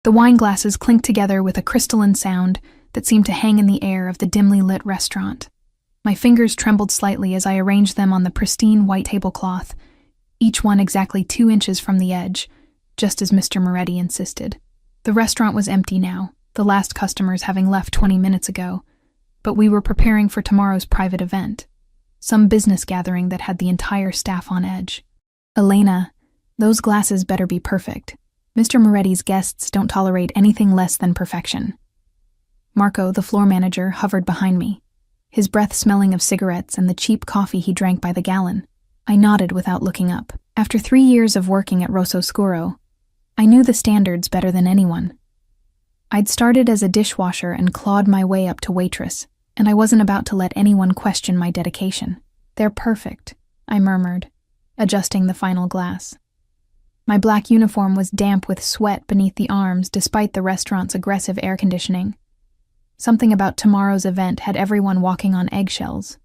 The wine glasses clinked together with a crystalline sound that seemed to hang in the air of the dimly lit restaurant. My fingers trembled slightly as I arranged them on the pristine white tablecloth, each one exactly 2 inches from the edge, just as Mr. Moretti insisted. The restaurant was empty now, the last customers having left 20 minutes ago, but we were preparing for tomorrow's private event, some business gathering that had the entire staff on edge. Elena, those glasses better be perfect. Mr. Moretti's guests don't tolerate anything less than perfection. Marco, the floor manager, hovered behind me, his breath smelling of cigarettes and the cheap coffee he drank by the gallon. I nodded without looking up. After 3 years of working at Rosso Scuro, I knew the standards better than anyone. I'd started as a dishwasher and clawed my way up to waitress, and I wasn't about to let anyone question my dedication. "They're perfect," I murmured, adjusting the final glass. My black uniform was damp with sweat beneath the arms despite the restaurant's aggressive air conditioning. Something about tomorrow's event had everyone walking on eggshells.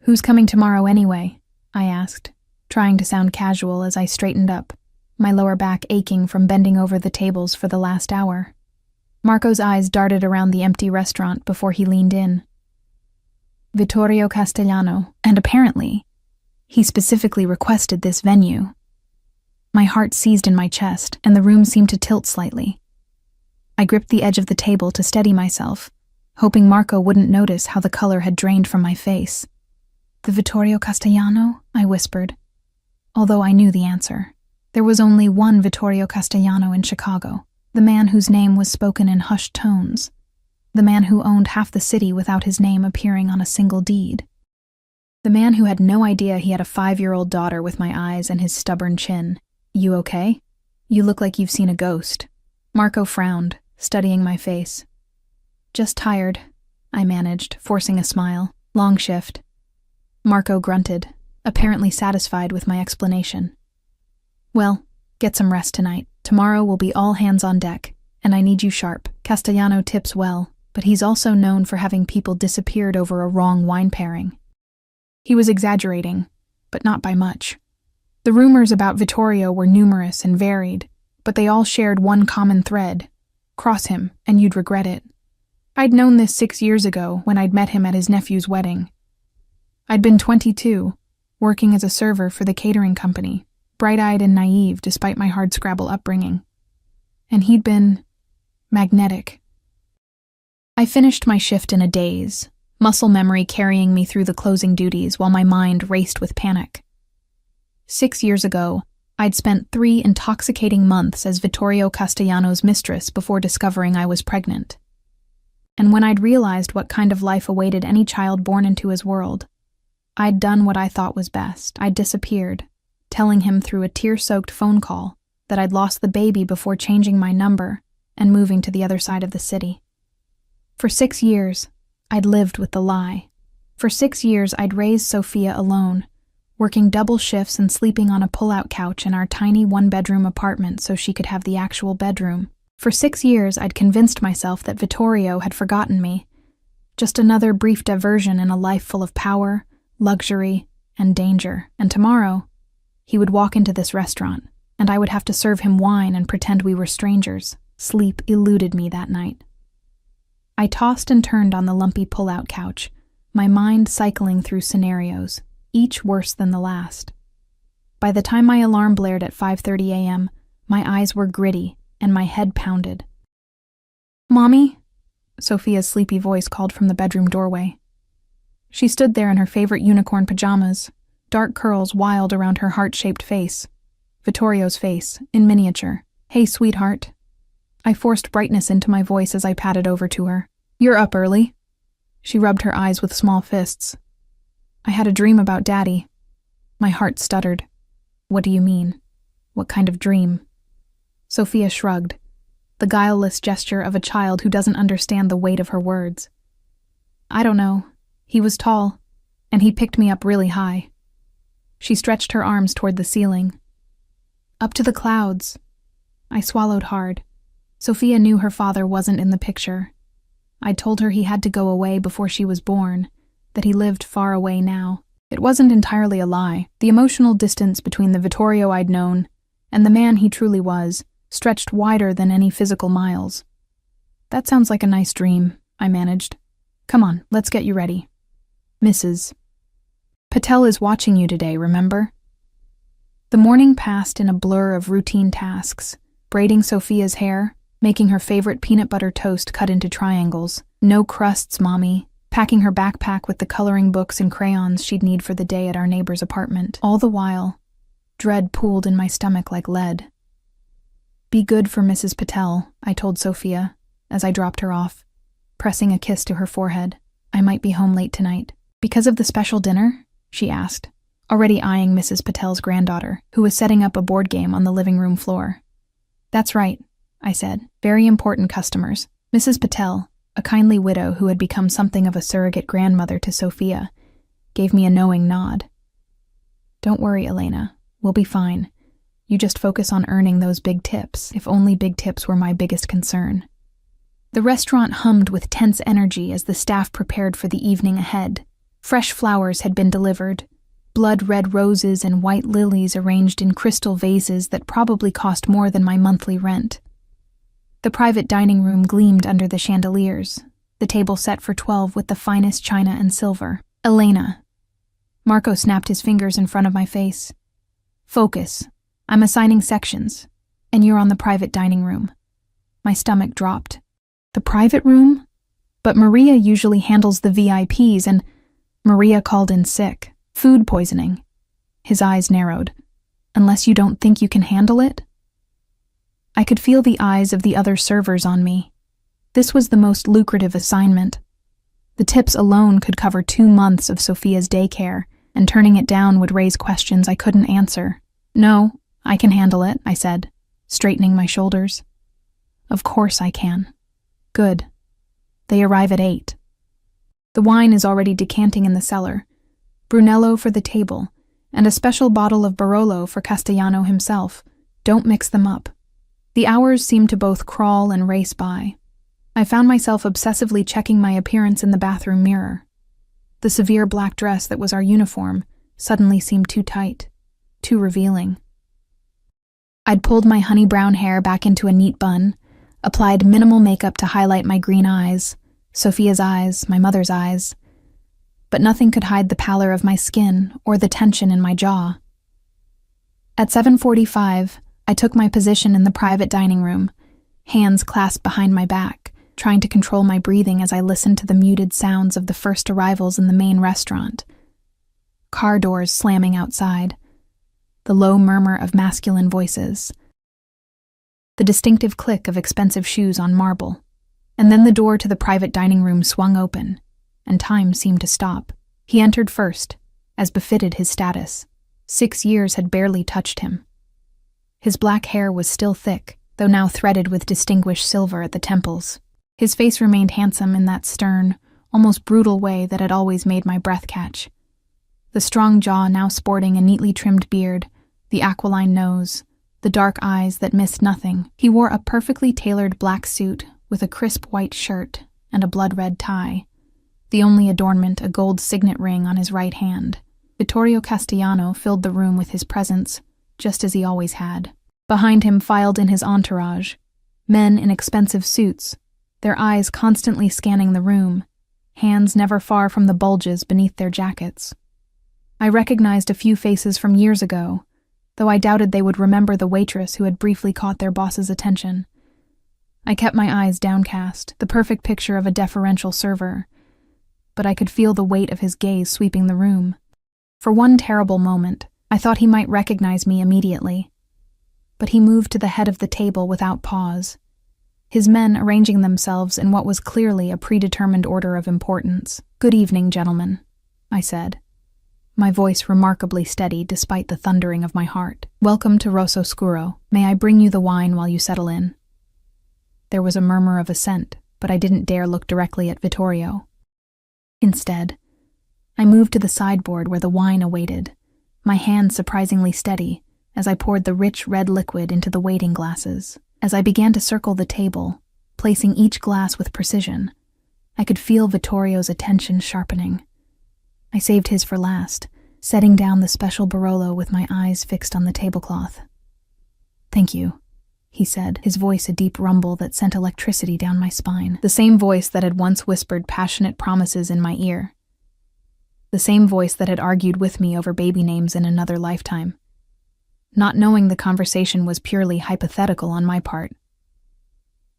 "Who's coming tomorrow anyway?" I asked, trying to sound casual as I straightened up, my lower back aching from bending over the tables for the last hour. Marco's eyes darted around the empty restaurant before he leaned in. "Vittorio Castellano, and apparently, he specifically requested this venue." My heart seized in my chest, and the room seemed to tilt slightly. I gripped the edge of the table to steady myself, hoping Marco wouldn't notice how the color had drained from my face. "The Vittorio Castellano?" I whispered, although I knew the answer. There was only one Vittorio Castellano in Chicago, the man whose name was spoken in hushed tones, the man who owned half the city without his name appearing on a single deed, the man who had no idea he had a 5-year-old daughter with my eyes and his stubborn chin. "You okay? You look like you've seen a ghost." Marco frowned, studying my face. "Just tired," I managed, forcing a smile. "Long shift." Marco grunted, apparently satisfied with my explanation. "Well, get some rest tonight. Tomorrow will be all hands on deck, and I need you sharp. Castellano tips well, but he's also known for having people disappeared over a wrong wine pairing." He was exaggerating, but not by much. The rumors about Vittorio were numerous and varied, but they all shared one common thread: cross him, and you'd regret it. I'd known this 6 years ago when I'd met him at his nephew's wedding. I'd been 22, working as a server for the catering company, bright-eyed and naive despite my hardscrabble upbringing. And he'd been magnetic. I finished my shift in a daze, muscle memory carrying me through the closing duties while my mind raced with panic. 6 years ago, I'd spent 3 intoxicating months as Vittorio Castellano's mistress before discovering I was pregnant. And when I'd realized what kind of life awaited any child born into his world, I'd done what I thought was best. I'd disappeared, telling him through a tear-soaked phone call that I'd lost the baby before changing my number and moving to the other side of the city. For 6 years, I'd lived with the lie. For 6 years, I'd raised Sophia alone, working double shifts and sleeping on a pull-out couch in our tiny one-bedroom apartment so she could have the actual bedroom. For 6 years, I'd convinced myself that Vittorio had forgotten me, just another brief diversion in a life full of power, luxury, and danger. And tomorrow, he would walk into this restaurant, and I would have to serve him wine and pretend we were strangers. Sleep eluded me that night. I tossed and turned on the lumpy pull-out couch, my mind cycling through scenarios, each worse than the last. By the time my alarm blared at 5:30 a.m., my eyes were gritty and my head pounded. "Mommy?" Sophia's sleepy voice called from the bedroom doorway. She stood there in her favorite unicorn pajamas, dark curls wild around her heart-shaped face. Vittorio's face, in miniature. "Hey, sweetheart." I forced brightness into my voice as I padded over to her. "You're up early." She rubbed her eyes with small fists. "I had a dream about Daddy." My heart stuttered. "What do you mean? What kind of dream?" Sophia shrugged, the guileless gesture of a child who doesn't understand the weight of her words. "I don't know. He was tall, and he picked me up really high." She stretched her arms toward the ceiling. "Up to the clouds." I swallowed hard. Sophia knew her father wasn't in the picture. I'd told her he had to go away before she was born, that he lived far away now. It wasn't entirely a lie. The emotional distance between the Vittorio I'd known and the man he truly was stretched wider than any physical miles. "That sounds like a nice dream," I managed. "Come on, let's get you ready. Mrs. Patel is watching you today, remember?" The morning passed in a blur of routine tasks, braiding Sophia's hair, making her favorite peanut butter toast cut into triangles, no crusts, mommy, packing her backpack with the coloring books and crayons she'd need for the day at our neighbor's apartment. All the while, dread pooled in my stomach like lead. "Be good for Mrs. Patel," I told Sophia, as I dropped her off, pressing a kiss to her forehead. "I might be home late tonight." "Because of the special dinner?" she asked, already eyeing Mrs. Patel's granddaughter, who was setting up a board game on the living room floor. "That's right," I said. "Very important customers." Mrs. Patel, a kindly widow who had become something of a surrogate grandmother to Sophia, gave me a knowing nod. "Don't worry, Elena. We'll be fine. You just focus on earning those big tips, if only big tips were my biggest concern." The restaurant hummed with tense energy as the staff prepared for the evening ahead. Fresh flowers had been delivered, blood-red roses and white lilies arranged in crystal vases that probably cost more than my monthly rent. The private dining room gleamed under the chandeliers, the table set for 12 with the finest china and silver. "Elena." Marco snapped his fingers in front of my face. "Focus. I'm assigning sections, and you're on the private dining room." My stomach dropped. "The private room? But Maria usually handles the VIPs, and Maria called in sick. Food poisoning." His eyes narrowed. "Unless you don't think you can handle it?" I could feel the eyes of the other servers on me. This was the most lucrative assignment. The tips alone could cover 2 months of Sophia's daycare, and turning it down would raise questions I couldn't answer. "No, I can handle it," I said, straightening my shoulders. "Of course I can." "Good. They arrive at 8. The wine is already decanting in the cellar. Brunello for the table, and a special bottle of Barolo for Castellano himself. Don't mix them up." The hours seemed to both crawl and race by. I found myself obsessively checking my appearance in the bathroom mirror. The severe black dress that was our uniform suddenly seemed too tight, too revealing. I'd pulled my honey brown hair back into a neat bun, applied minimal makeup to highlight my green eyes, Sophia's eyes, my mother's eyes, but nothing could hide the pallor of my skin or the tension in my jaw. At 7:45, I took my position in the private dining room, hands clasped behind my back, trying to control my breathing as I listened to the muted sounds of the first arrivals in the main restaurant. Car doors slamming outside, the low murmur of masculine voices, the distinctive click of expensive shoes on marble, and then the door to the private dining room swung open, and time seemed to stop. He entered first, as befitted his status. 6 years had barely touched him. His black hair was still thick, though now threaded with distinguished silver at the temples. His face remained handsome in that stern, almost brutal way that had always made my breath catch. The strong jaw now sporting a neatly trimmed beard, the aquiline nose, the dark eyes that missed nothing. He wore a perfectly tailored black suit with a crisp white shirt and a blood-red tie, the only adornment a gold signet ring on his right hand. Vittorio Castellano filled the room with his presence, just as he always had. Behind him filed in his entourage, men in expensive suits, their eyes constantly scanning the room, hands never far from the bulges beneath their jackets. I recognized a few faces from years ago, though I doubted they would remember the waitress who had briefly caught their boss's attention. I kept my eyes downcast, the perfect picture of a deferential server, but I could feel the weight of his gaze sweeping the room. For one terrible moment, I thought he might recognize me immediately. But he moved to the head of the table without pause, his men arranging themselves in what was clearly a predetermined order of importance. "Good evening, gentlemen," I said, my voice remarkably steady despite the thundering of my heart. "Welcome to Rosso Scuro. May I bring you the wine while you settle in?" There was a murmur of assent, but I didn't dare look directly at Vittorio. Instead, I moved to the sideboard where the wine awaited, my hand surprisingly steady as I poured the rich red liquid into the waiting glasses. As I began to circle the table, placing each glass with precision, I could feel Vittorio's attention sharpening. I saved his for last, setting down the special Barolo with my eyes fixed on the tablecloth. "Thank you," he said, his voice a deep rumble that sent electricity down my spine. The same voice that had once whispered passionate promises in my ear. The same voice that had argued with me over baby names in another lifetime. Not knowing the conversation was purely hypothetical on my part.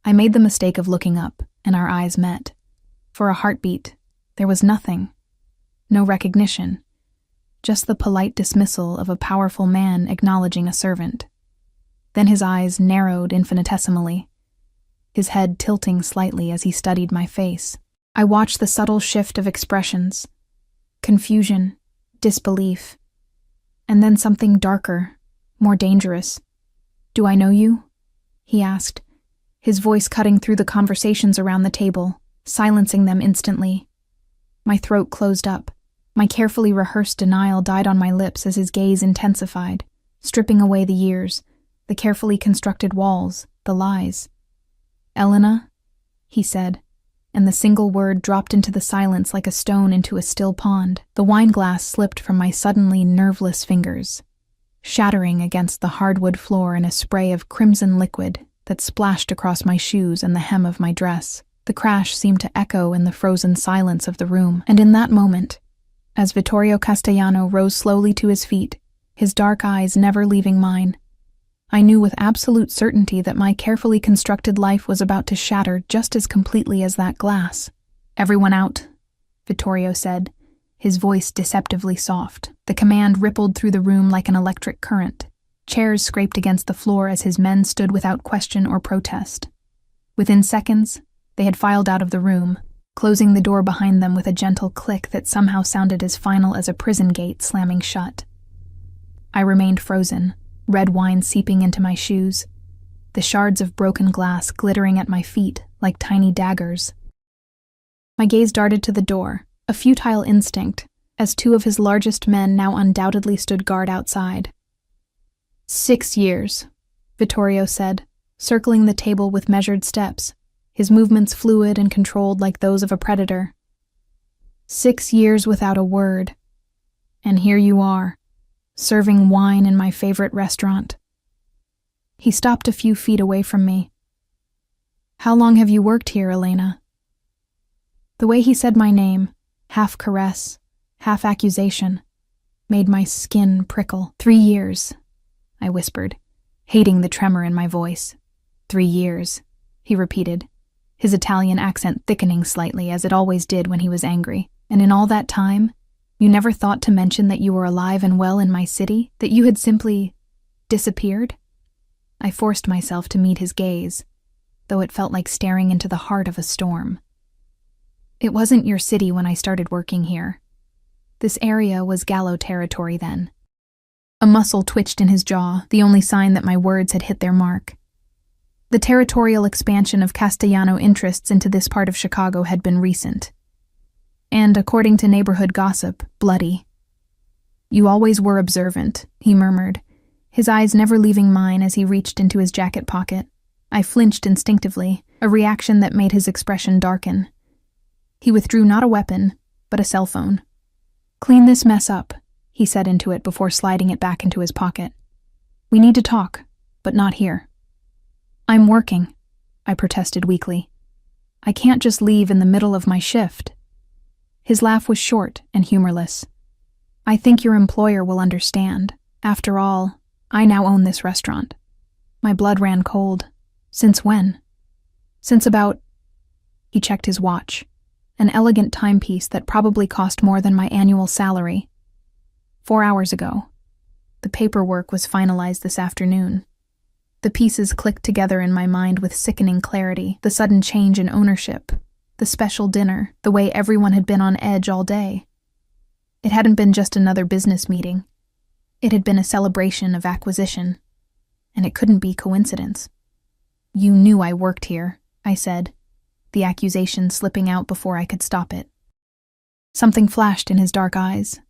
I made the mistake of looking up, and our eyes met. For a heartbeat, there was nothing. No recognition. Just the polite dismissal of a powerful man acknowledging a servant. Then his eyes narrowed infinitesimally, his head tilting slightly as he studied my face. I watched the subtle shift of expressions. Confusion, disbelief, and then something darker, more dangerous. "Do I know you?" he asked, his voice cutting through the conversations around the table, silencing them instantly. My throat closed up. My carefully rehearsed denial died on my lips as his gaze intensified, stripping away the years, the carefully constructed walls, the lies. "Elena?" he said, and the single word dropped into the silence like a stone into a still pond. The wine glass slipped from my suddenly nerveless fingers, shattering against the hardwood floor in a spray of crimson liquid that splashed across my shoes and the hem of my dress. The crash seemed to echo in the frozen silence of the room, and in that moment, as Vittorio Castellano rose slowly to his feet, his dark eyes never leaving mine, I knew with absolute certainty that my carefully constructed life was about to shatter just as completely as that glass. "Everyone out," Vittorio said, his voice deceptively soft. The command rippled through the room like an electric current. Chairs scraped against the floor as his men stood without question or protest. Within seconds, they had filed out of the room, closing the door behind them with a gentle click that somehow sounded as final as a prison gate slamming shut. I remained frozen, red wine seeping into my shoes, the shards of broken glass glittering at my feet like tiny daggers. My gaze darted to the door, a futile instinct, as two of his largest men now undoubtedly stood guard outside. 6 years, Vittorio said, circling the table with measured steps, his movements fluid and controlled like those of a predator. 6 years without a word. And here you are, serving wine in my favorite restaurant. He stopped a few feet away from me. "How long have you worked here, Elena?" The way he said my name, half caress, half accusation, made my skin prickle. 3 years, I whispered, hating the tremor in my voice. 3 years, he repeated, his Italian accent thickening slightly as it always did when he was angry. "And in all that time, you never thought to mention that you were alive and well in my city? That you had simply disappeared?" I forced myself to meet his gaze, though it felt like staring into the heart of a storm. "It wasn't your city when I started working here. This area was Gallo territory then." A muscle twitched in his jaw, the only sign that my words had hit their mark. The territorial expansion of Castellano interests into this part of Chicago had been recent. And, according to neighborhood gossip, bloody. "You always were observant," he murmured, his eyes never leaving mine as he reached into his jacket pocket. I flinched instinctively, a reaction that made his expression darken. He withdrew not a weapon, but a cell phone. "Clean this mess up," he said into it before sliding it back into his pocket. "We need to talk, but not here." "I'm working," I protested weakly. "I can't just leave in the middle of my shift." His laugh was short and humorless. "I think your employer will understand. After all, I now own this restaurant." My blood ran cold. "Since when?" "Since about—" He checked his watch, an elegant timepiece that probably cost more than my annual salary. 4 hours ago. The paperwork was finalized this afternoon. The pieces clicked together in my mind with sickening clarity, the sudden change in ownership, the special dinner, the way everyone had been on edge all day. It hadn't been just another business meeting. It had been a celebration of acquisition, and it couldn't be coincidence. "You knew I worked here," I said, the accusation slipping out before I could stop it. Something flashed in his dark eyes.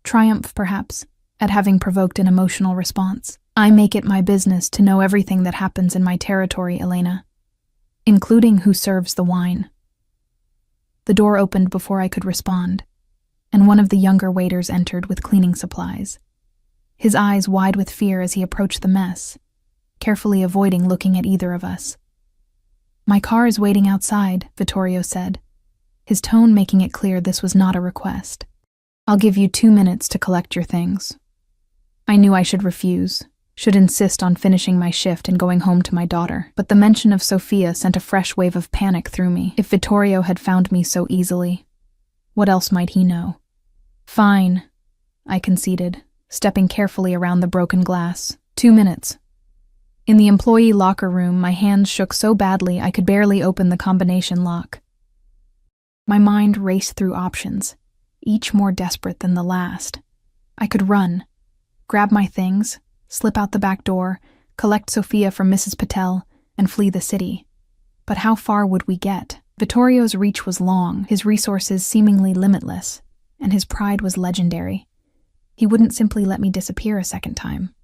Triumph, perhaps, at having provoked an emotional response. "I make it my business to know everything that happens in my territory, Elena, including who serves the wine." The door opened before I could respond, and one of the younger waiters entered with cleaning supplies, his eyes wide with fear as he approached the mess. carefully avoiding looking at either of us. "My car is waiting outside," Vittorio said, his tone making it clear this was not a request. "I'll give you 2 minutes to collect your things." I knew I should refuse, should insist on finishing my shift and going home to my daughter, but the mention of Sofia sent a fresh wave of panic through me. If Vittorio had found me so easily, what else might he know? "Fine," I conceded, stepping carefully around the broken glass. 2 minutes. In the employee locker room, my hands shook so badly I could barely open the combination lock. My mind raced through options, each more desperate than the last. I could run, grab my things, slip out the back door, collect Sofia from Mrs. Patel, and flee the city. But how far would we get? Vittorio's reach was long, his resources seemingly limitless, and his pride was legendary. He wouldn't simply let me disappear a second time.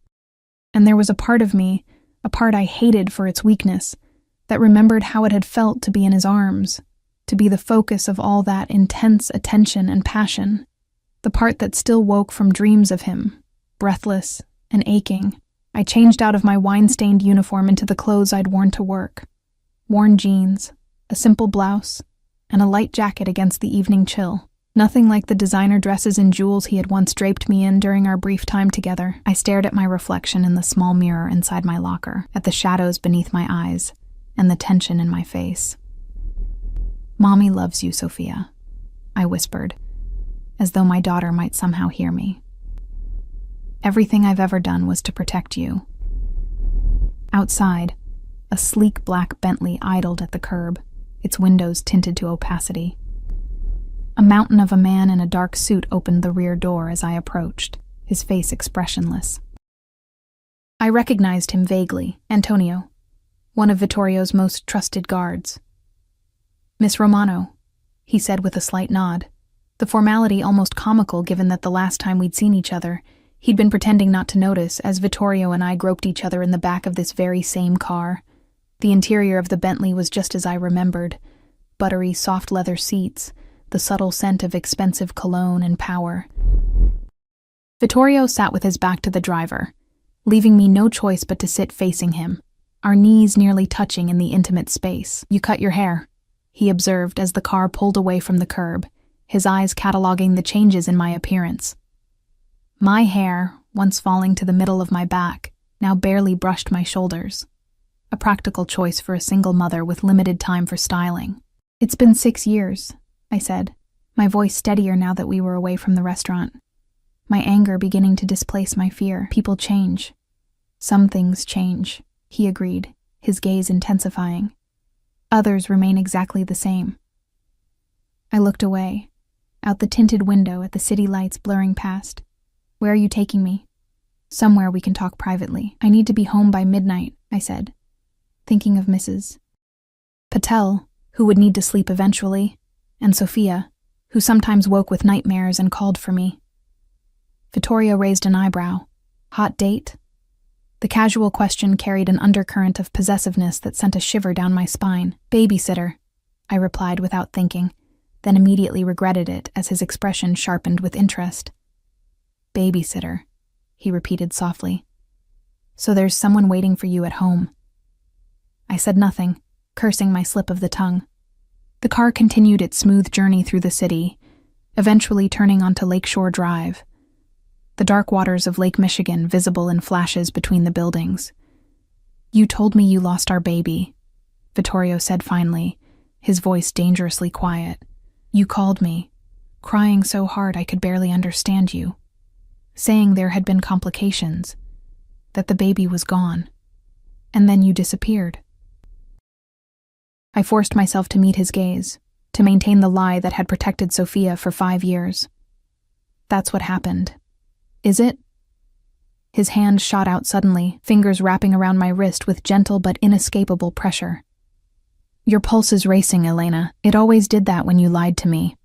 And there was a part of me, a part I hated for its weakness, that remembered how it had felt to be in his arms, to be the focus of all that intense attention and passion, the part that still woke from dreams of him, breathless and aching. I changed out of my wine-stained uniform into the clothes I'd worn to work. Worn jeans, a simple blouse, and a light jacket against the evening chill. Nothing like the designer dresses and jewels he had once draped me in during our brief time together. I stared at my reflection in the small mirror inside my locker, at the shadows beneath my eyes, and the tension in my face. "Mommy loves you, Sofia," I whispered, as though my daughter might somehow hear me. "Everything I've ever done was to protect you." Outside, a sleek black Bentley idled at the curb, its windows tinted to opacity. A mountain of a man in a dark suit opened the rear door as I approached, his face expressionless. I recognized him vaguely, Antonio, one of Vittorio's most trusted guards. "Miss Romano," he said with a slight nod, the formality almost comical given that the last time we'd seen each other, he'd been pretending not to notice as Vittorio and I groped each other in the back of this very same car. The interior of the Bentley was just as I remembered, buttery, soft leather seats, the subtle scent of expensive cologne and power. Vittorio sat with his back to the driver, leaving me no choice but to sit facing him, our knees nearly touching in the intimate space. "You cut your hair," he observed as the car pulled away from the curb, his eyes cataloging the changes in my appearance. My hair, once falling to the middle of my back, now barely brushed my shoulders. A practical choice for a single mother with limited time for styling. "It's been 6 years," I said, my voice steadier now that we were away from the restaurant. My anger beginning to displace my fear. "People change. Some things change," he agreed, his gaze intensifying. "Others remain exactly the same." I looked away, out the tinted window at the city lights blurring past. "Where are you taking me?" "Somewhere we can talk privately." "I need to be home by midnight," I said, thinking of Mrs. Patel, who would need to sleep eventually, and Sofia, who sometimes woke with nightmares and called for me. Vittorio raised an eyebrow. "Hot date?" The casual question carried an undercurrent of possessiveness that sent a shiver down my spine. "Babysitter," I replied without thinking, then immediately regretted it as his expression sharpened with interest. "Babysitter," he repeated softly. "So there's someone waiting for you at home." I said nothing, cursing my slip of the tongue. The car continued its smooth journey through the city, eventually turning onto Lakeshore Drive, the dark waters of Lake Michigan visible in flashes between the buildings. "You told me you lost our baby," Vittorio said finally, his voice dangerously quiet. "You called me, crying so hard I could barely understand you, saying there had been complications, that the baby was gone, and then you disappeared." I forced myself to meet his gaze, to maintain the lie that had protected Sofia for 5 years. "That's what happened. Is it?" His hand shot out suddenly, fingers wrapping around my wrist with gentle but inescapable pressure. "Your pulse is racing, Elena. It always did that when you lied to me.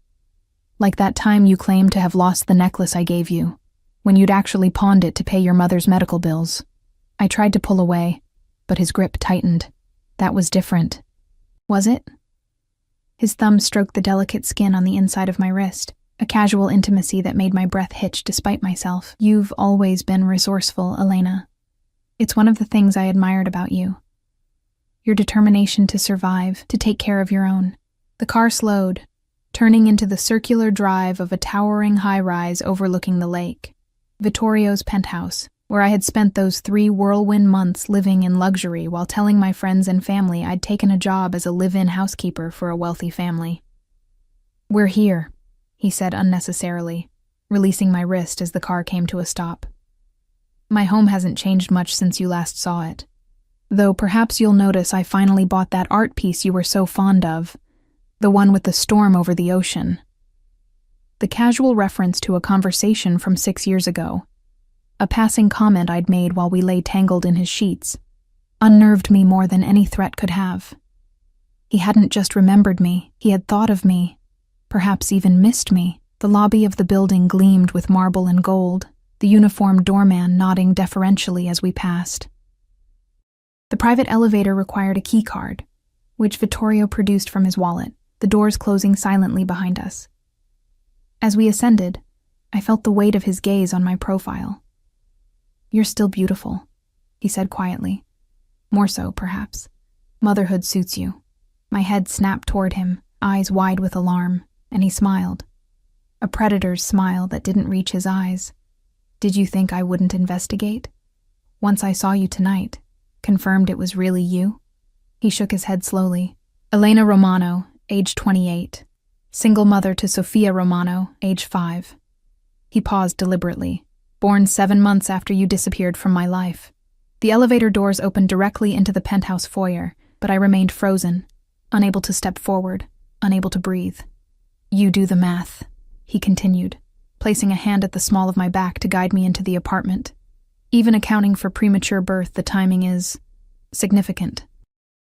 Like that time you claimed to have lost the necklace I gave you, when you'd actually pawned it to pay your mother's medical bills." I tried to pull away, but his grip tightened. "That was different." "Was it?" His thumb stroked the delicate skin on the inside of my wrist, a casual intimacy that made my breath hitch despite myself. "You've always been resourceful, Elena. It's one of the things I admired about you. Your determination to survive, to take care of your own. The car slowed, turning into the circular drive of a towering high-rise overlooking the lake. Vittorio's penthouse, where I had spent those 3 whirlwind months living in luxury while telling my friends and family I'd taken a job as a live-in housekeeper for a wealthy family. "We're here," he said unnecessarily, releasing my wrist as the car came to a stop. "My home hasn't changed much since you last saw it. Though perhaps you'll notice I finally bought that art piece you were so fond of, the one with the storm over the ocean." The casual reference to a conversation from 6 years ago, a passing comment I'd made while we lay tangled in his sheets, unnerved me more than any threat could have. He hadn't just remembered me, he had thought of me, perhaps even missed me. The lobby of the building gleamed with marble and gold, the uniformed doorman nodding deferentially as we passed. The private elevator required a key card, which Vittorio produced from his wallet, the doors closing silently behind us. As we ascended, I felt the weight of his gaze on my profile. "You're still beautiful," he said quietly. "More so, perhaps. Motherhood suits you." My head snapped toward him, eyes wide with alarm, and he smiled. A predator's smile that didn't reach his eyes. "Did you think I wouldn't investigate? Once I saw you tonight, confirmed it was really you?" He shook his head slowly. "Elena Romano, age 28. Single mother to Sofia Romano, age 5. He paused deliberately. "Born 7 months after you disappeared from my life." The elevator doors opened directly into the penthouse foyer, but I remained frozen, unable to step forward, unable to breathe. "You do the math," he continued, placing a hand at the small of my back to guide me into the apartment. "Even accounting for premature birth, the timing is significant."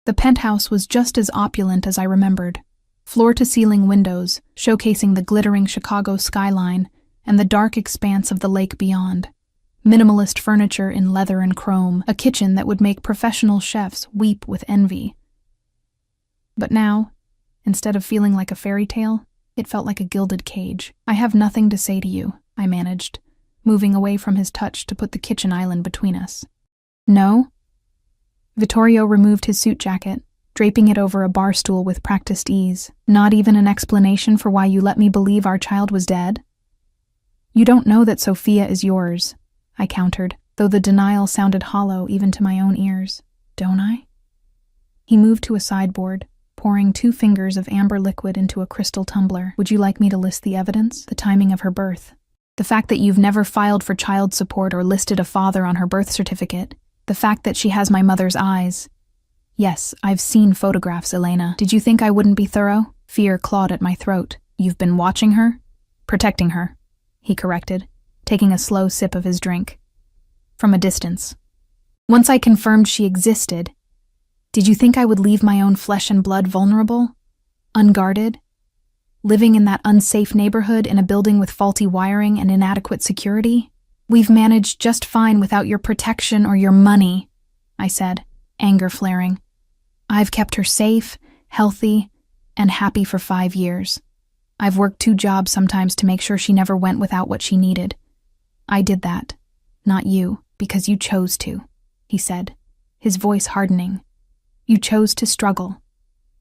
The penthouse was just as opulent as I remembered. Floor-to-ceiling windows, showcasing the glittering Chicago skyline and the dark expanse of the lake beyond. Minimalist furniture in leather and chrome, a kitchen that would make professional chefs weep with envy. But now, instead of feeling like a fairy tale, it felt like a gilded cage. "I have nothing to say to you," I managed, moving away from his touch to put the kitchen island between us. "No?" Vittorio removed his suit jacket, draping it over a bar stool with practiced ease. "Not even an explanation for why you let me believe our child was dead?" "You don't know that Sofia is yours," I countered, though the denial sounded hollow even to my own ears. "Don't I?" He moved to a sideboard, pouring 2 fingers of amber liquid into a crystal tumbler. "Would you like me to list the evidence? The timing of her birth. The fact that you've never filed for child support or listed a father on her birth certificate. The fact that she has my mother's eyes. Yes, I've seen photographs, Elena. Did you think I wouldn't be thorough?" Fear clawed at my throat. "You've been watching her?" "Protecting her," he corrected, taking a slow sip of his drink. "From a distance. Once I confirmed she existed, did you think I would leave my own flesh and blood vulnerable? Unguarded? Living in that unsafe neighborhood in a building with faulty wiring and inadequate security? We've managed just fine without your protection or your money," I said, anger flaring. "I've kept her safe, healthy, and happy for 5 years. I've worked 2 jobs sometimes to make sure she never went without what she needed. I did that, not you, because you chose to," he said, his voice hardening. "You chose to struggle,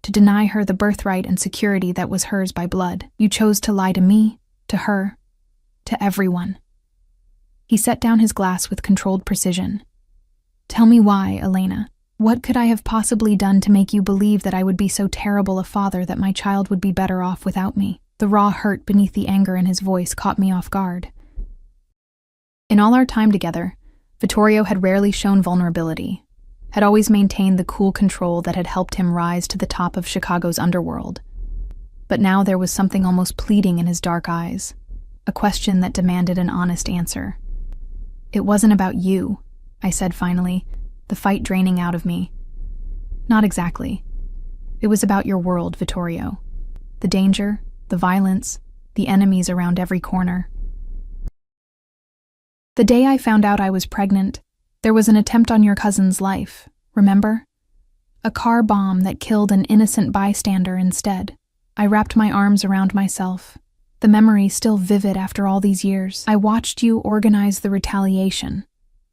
to deny her the birthright and security that was hers by blood. You chose to lie to me, to her, to everyone." He set down his glass with controlled precision. "Tell me why, Elena. What could I have possibly done to make you believe that I would be so terrible a father that my child would be better off without me?" The raw hurt beneath the anger in his voice caught me off guard. In all our time together, Vittorio had rarely shown vulnerability, had always maintained the cool control that had helped him rise to the top of Chicago's underworld. But now there was something almost pleading in his dark eyes, a question that demanded an honest answer. "It wasn't about you," I said finally, the fight draining out of me. "Not exactly. It was about your world, Vittorio. The danger, the violence, the enemies around every corner. The day I found out I was pregnant, there was an attempt on your cousin's life, remember? A car bomb that killed an innocent bystander instead. I wrapped my arms around myself, the memory still vivid after all these years. I watched you organize the retaliation,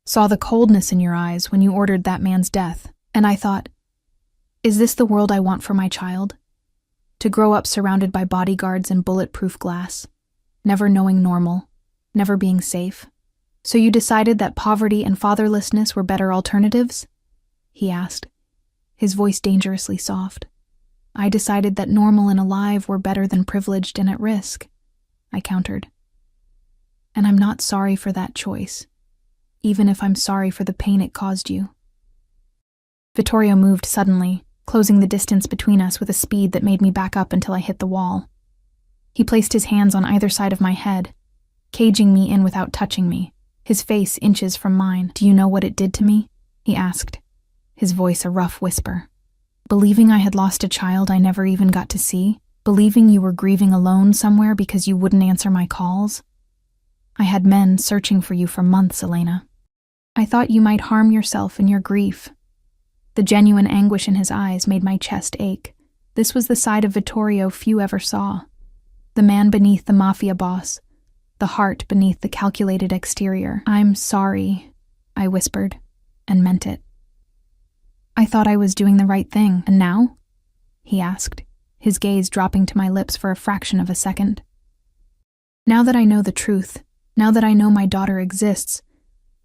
Saw the coldness in your eyes when you ordered that man's death, and I thought, is this the world I want for my child? To grow up surrounded by bodyguards and bulletproof glass, never knowing normal, never being safe. So you decided that poverty and fatherlessness were better alternatives? He asked, his voice dangerously soft. I decided that normal and alive were better than privileged and at risk, I countered. And I'm not sorry for that choice, even if I'm sorry for the pain it caused you. Vittorio moved suddenly, closing the distance between us with a speed that made me back up until I hit the wall. He placed his hands on either side of my head, caging me in without touching me, his face inches from mine. Do you know what it did to me? He asked, his voice a rough whisper. Believing I had lost a child I never even got to see, believing you were grieving alone somewhere because you wouldn't answer my calls. I had men searching for you for months, Elena. I thought you might harm yourself in your grief. The genuine anguish in his eyes made my chest ache. This was the side of Vittorio few ever saw. The man beneath the Mafia boss, the heart beneath the calculated exterior. I'm sorry, I whispered, and meant it. I thought I was doing the right thing, and now? He asked, his gaze dropping to my lips for a fraction of a second. Now that I know the truth, now that I know my daughter exists,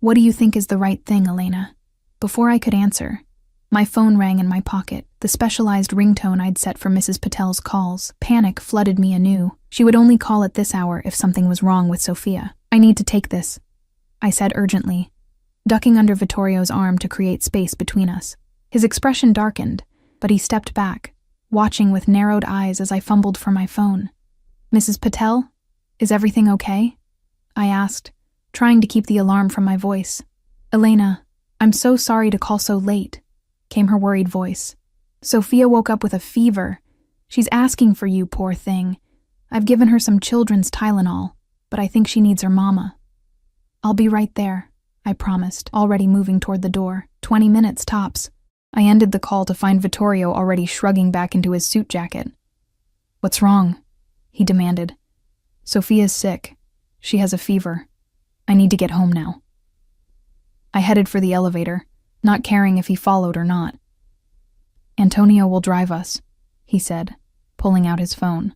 what do you think is the right thing, Elena? Before I could answer, my phone rang in my pocket, the specialized ringtone I'd set for Mrs. Patel's calls. Panic flooded me anew. She would only call at this hour if something was wrong with Sophia. I need to take this, I said urgently, ducking under Vittorio's arm to create space between us. His expression darkened, but he stepped back, watching with narrowed eyes as I fumbled for my phone. Mrs. Patel, is everything okay? I asked, trying to keep the alarm from my voice. Elena, I'm so sorry to call so late, came her worried voice. Sophia woke up with a fever. She's asking for you, poor thing. I've given her some children's Tylenol, but I think she needs her mama. I'll be right there, I promised, already moving toward the door. 20 minutes tops. I ended the call to find Vittorio already shrugging back into his suit jacket. What's wrong? He demanded. Sophia's sick. She has a fever. I need to get home now. I headed for the elevator, not caring if he followed or not. Antonio will drive us, he said, pulling out his phone.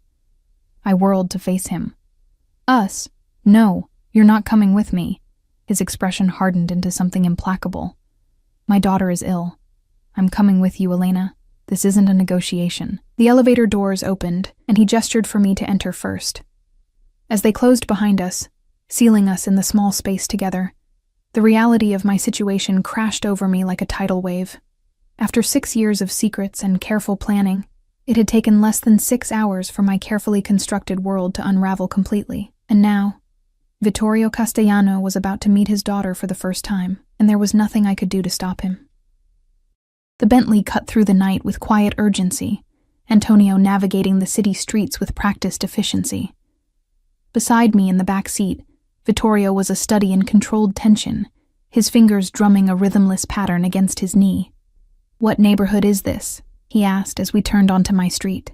I whirled to face him. Us? No, you're not coming with me. His expression hardened into something implacable. My daughter is ill. I'm coming with you, Elena. This isn't a negotiation. The elevator doors opened, and he gestured for me to enter first. As they closed behind us, sealing us in the small space together, the reality of my situation crashed over me like a tidal wave. After 6 years of secrets and careful planning, it had taken less than 6 hours for my carefully constructed world to unravel completely. And now, Vittorio Castellano was about to meet his daughter for the first time, and there was nothing I could do to stop him. The Bentley cut through the night with quiet urgency, Antonio navigating the city streets with practiced efficiency. Beside me in the back seat, Vittorio was a study in controlled tension, his fingers drumming a rhythmless pattern against his knee. What neighborhood is this? He asked as we turned onto my street,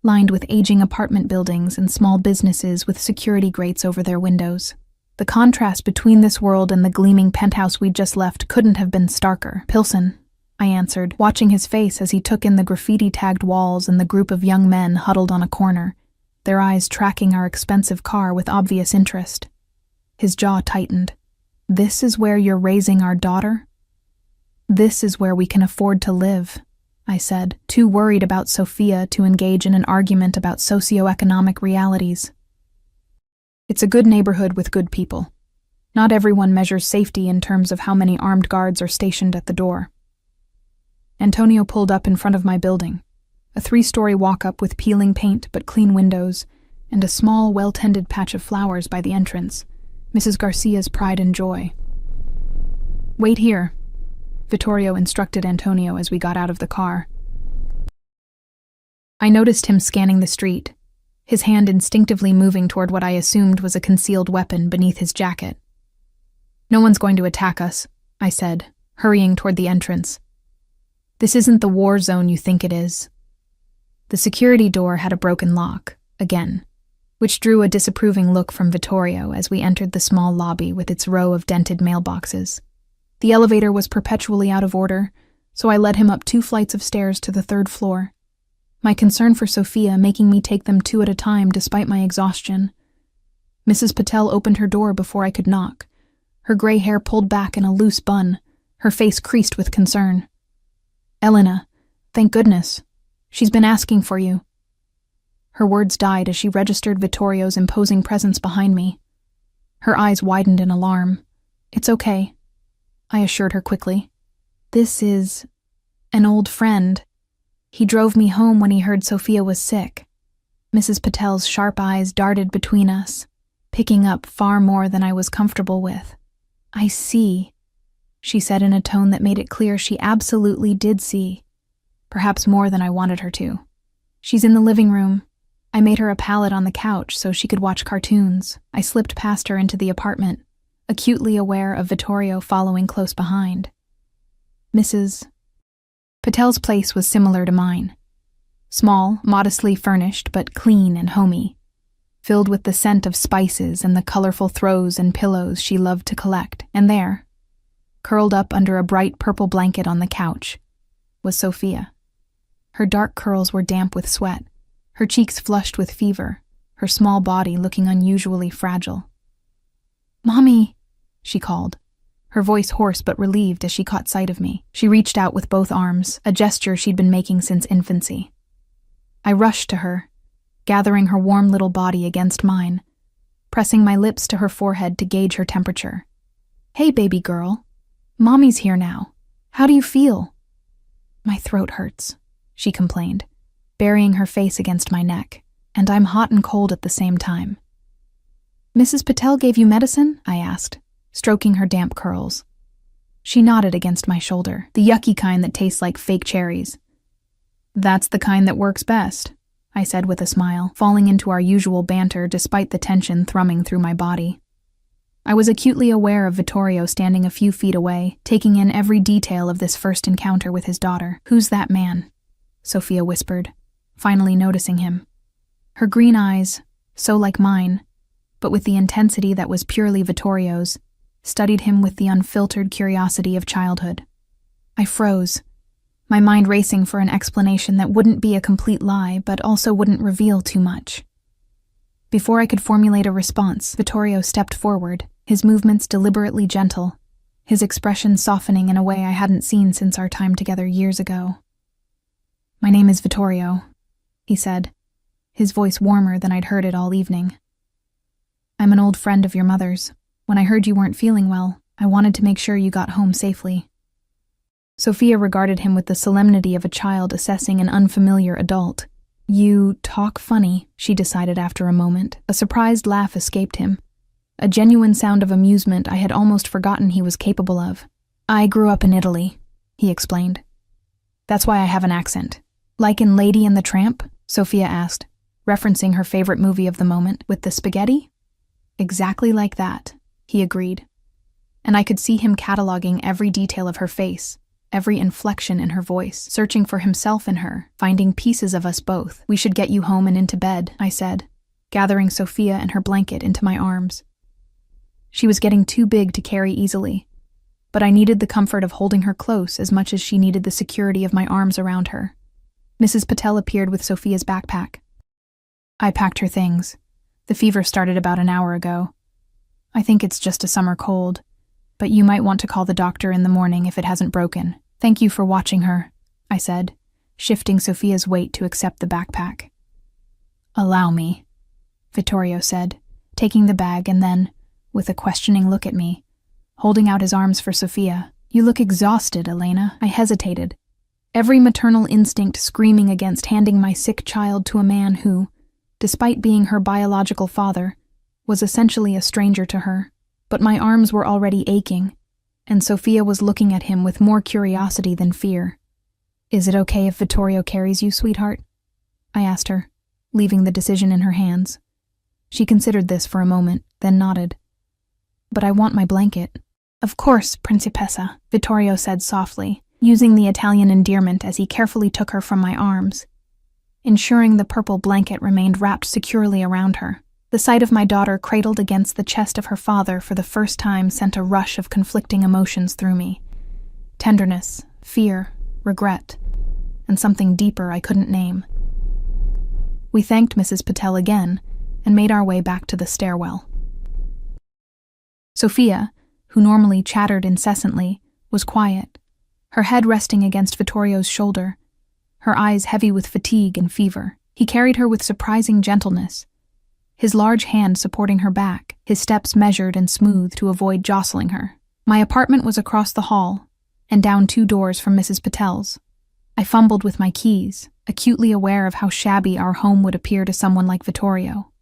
lined with aging apartment buildings and small businesses with security grates over their windows. The contrast between this world and the gleaming penthouse we'd just left couldn't have been starker. Pilsen, I answered, watching his face as he took in the graffiti-tagged walls and the group of young men huddled on a corner, their eyes tracking our expensive car with obvious interest. His jaw tightened. This is where you're raising our daughter? This is where we can afford to live, I said, too worried about Sophia to engage in an argument about socioeconomic realities. It's a good neighborhood with good people. Not everyone measures safety in terms of how many armed guards are stationed at the door. Antonio pulled up in front of my building, a 3-story walk-up with peeling paint but clean windows, and a small, well-tended patch of flowers by the entrance, Mrs. Garcia's pride and joy. Wait here, Vittorio instructed Antonio as we got out of the car. I noticed him scanning the street, his hand instinctively moving toward what I assumed was a concealed weapon beneath his jacket. No one's going to attack us, I said, hurrying toward the entrance. This isn't the war zone you think it is. The security door had a broken lock, again, which drew a disapproving look from Vittorio as we entered the small lobby with its row of dented mailboxes. The elevator was perpetually out of order, so I led him up 2 flights of stairs to the 3rd floor, my concern for Sophia making me take them 2 at a time despite my exhaustion. Mrs. Patel opened her door before I could knock, her gray hair pulled back in a loose bun, her face creased with concern. "Elena, thank goodness. She's been asking for you." Her words died as she registered Vittorio's imposing presence behind me. Her eyes widened in alarm. "It's okay," I assured her quickly. "This is an old friend. He drove me home when he heard Sophia was sick." Mrs. Patel's sharp eyes darted between us, picking up far more than I was comfortable with. "I see," she said in a tone that made it clear she absolutely did see, perhaps more than I wanted her to. "She's in the living room. I made her a pallet on the couch so she could watch cartoons." I slipped past her into the apartment, acutely aware of Vittorio following close behind. Mrs. Patel's place was similar to mine. Small, modestly furnished, but clean and homey, filled with the scent of spices and the colorful throws and pillows she loved to collect. And there, curled up under a bright purple blanket on the couch, was Sophia. Her dark curls were damp with sweat, her cheeks flushed with fever, her small body looking unusually fragile. "Mommy," she called, her voice hoarse but relieved as she caught sight of me. She reached out with both arms, a gesture she'd been making since infancy. I rushed to her, gathering her warm little body against mine, pressing my lips to her forehead to gauge her temperature. "Hey, baby girl. Mommy's here now. How do you feel?" "My throat hurts," she complained, burying her face against my neck, "and I'm hot and cold at the same time." "Mrs. Patel gave you medicine?" I asked, stroking her damp curls. She nodded against my shoulder, "The yucky kind that tastes like fake cherries." "That's the kind that works best," I said with a smile, falling into our usual banter despite the tension thrumming through my body. I was acutely aware of Vittorio standing a few feet away, taking in every detail of this first encounter with his daughter. "Who's that man?" Sophia whispered, finally noticing him. Her green eyes, so like mine, but with the intensity that was purely Vittorio's, studied him with the unfiltered curiosity of childhood. I froze, my mind racing for an explanation that wouldn't be a complete lie, but also wouldn't reveal too much. Before I could formulate a response, Vittorio stepped forward, his movements deliberately gentle, his expression softening in a way I hadn't seen since our time together years ago. "My name is Vittorio," he said, his voice warmer than I'd heard it all evening. "I'm an old friend of your mother's. When I heard you weren't feeling well, I wanted to make sure you got home safely." Sophia regarded him with the solemnity of a child assessing an unfamiliar adult. "You talk funny," she decided after a moment. A surprised laugh escaped him, a genuine sound of amusement I had almost forgotten he was capable of. "I grew up in Italy," he explained. "That's why I have an accent." "Like in Lady and the Tramp?" Sophia asked, referencing her favorite movie of the moment, "with the spaghetti?" "Exactly like that," he agreed. And I could see him cataloging every detail of her face, every inflection in her voice, searching for himself in her, finding pieces of us both. "We should get you home and into bed," I said, gathering Sophia and her blanket into my arms. She was getting too big to carry easily, but I needed the comfort of holding her close as much as she needed the security of my arms around her. Mrs. Patel appeared with Sophia's backpack. "I packed her things. The fever started about an hour ago. I think it's just a summer cold, but you might want to call the doctor in the morning if it hasn't broken." "Thank you for watching her," I said, shifting Sophia's weight to accept the backpack. "Allow me," Vittorio said, taking the bag and then, with a questioning look at me, holding out his arms for Sophia. "You look exhausted, Elena." I hesitated, every maternal instinct screaming against handing my sick child to a man who, despite being her biological father, was essentially a stranger to her. But my arms were already aching, and Sophia was looking at him with more curiosity than fear. "Is it okay if Vittorio carries you, sweetheart?" I asked her, leaving the decision in her hands. She considered this for a moment, then nodded. "But I want my blanket." "Of course, Principessa," Vittorio said softly, using the Italian endearment as he carefully took her from my arms, ensuring the purple blanket remained wrapped securely around her. The sight of my daughter cradled against the chest of her father for the first time sent a rush of conflicting emotions through me. Tenderness, fear, regret, and something deeper I couldn't name. We thanked Mrs. Patel again and made our way back to the stairwell. Sophia, who normally chattered incessantly, was quiet, her head resting against Vittorio's shoulder, her eyes heavy with fatigue and fever. He carried her with surprising gentleness, his large hand supporting her back, his steps measured and smooth to avoid jostling her. My apartment was across the hall and down 2 doors from Mrs. Patel's. I fumbled with my keys, acutely aware of how shabby our home would appear to someone like Vittorio.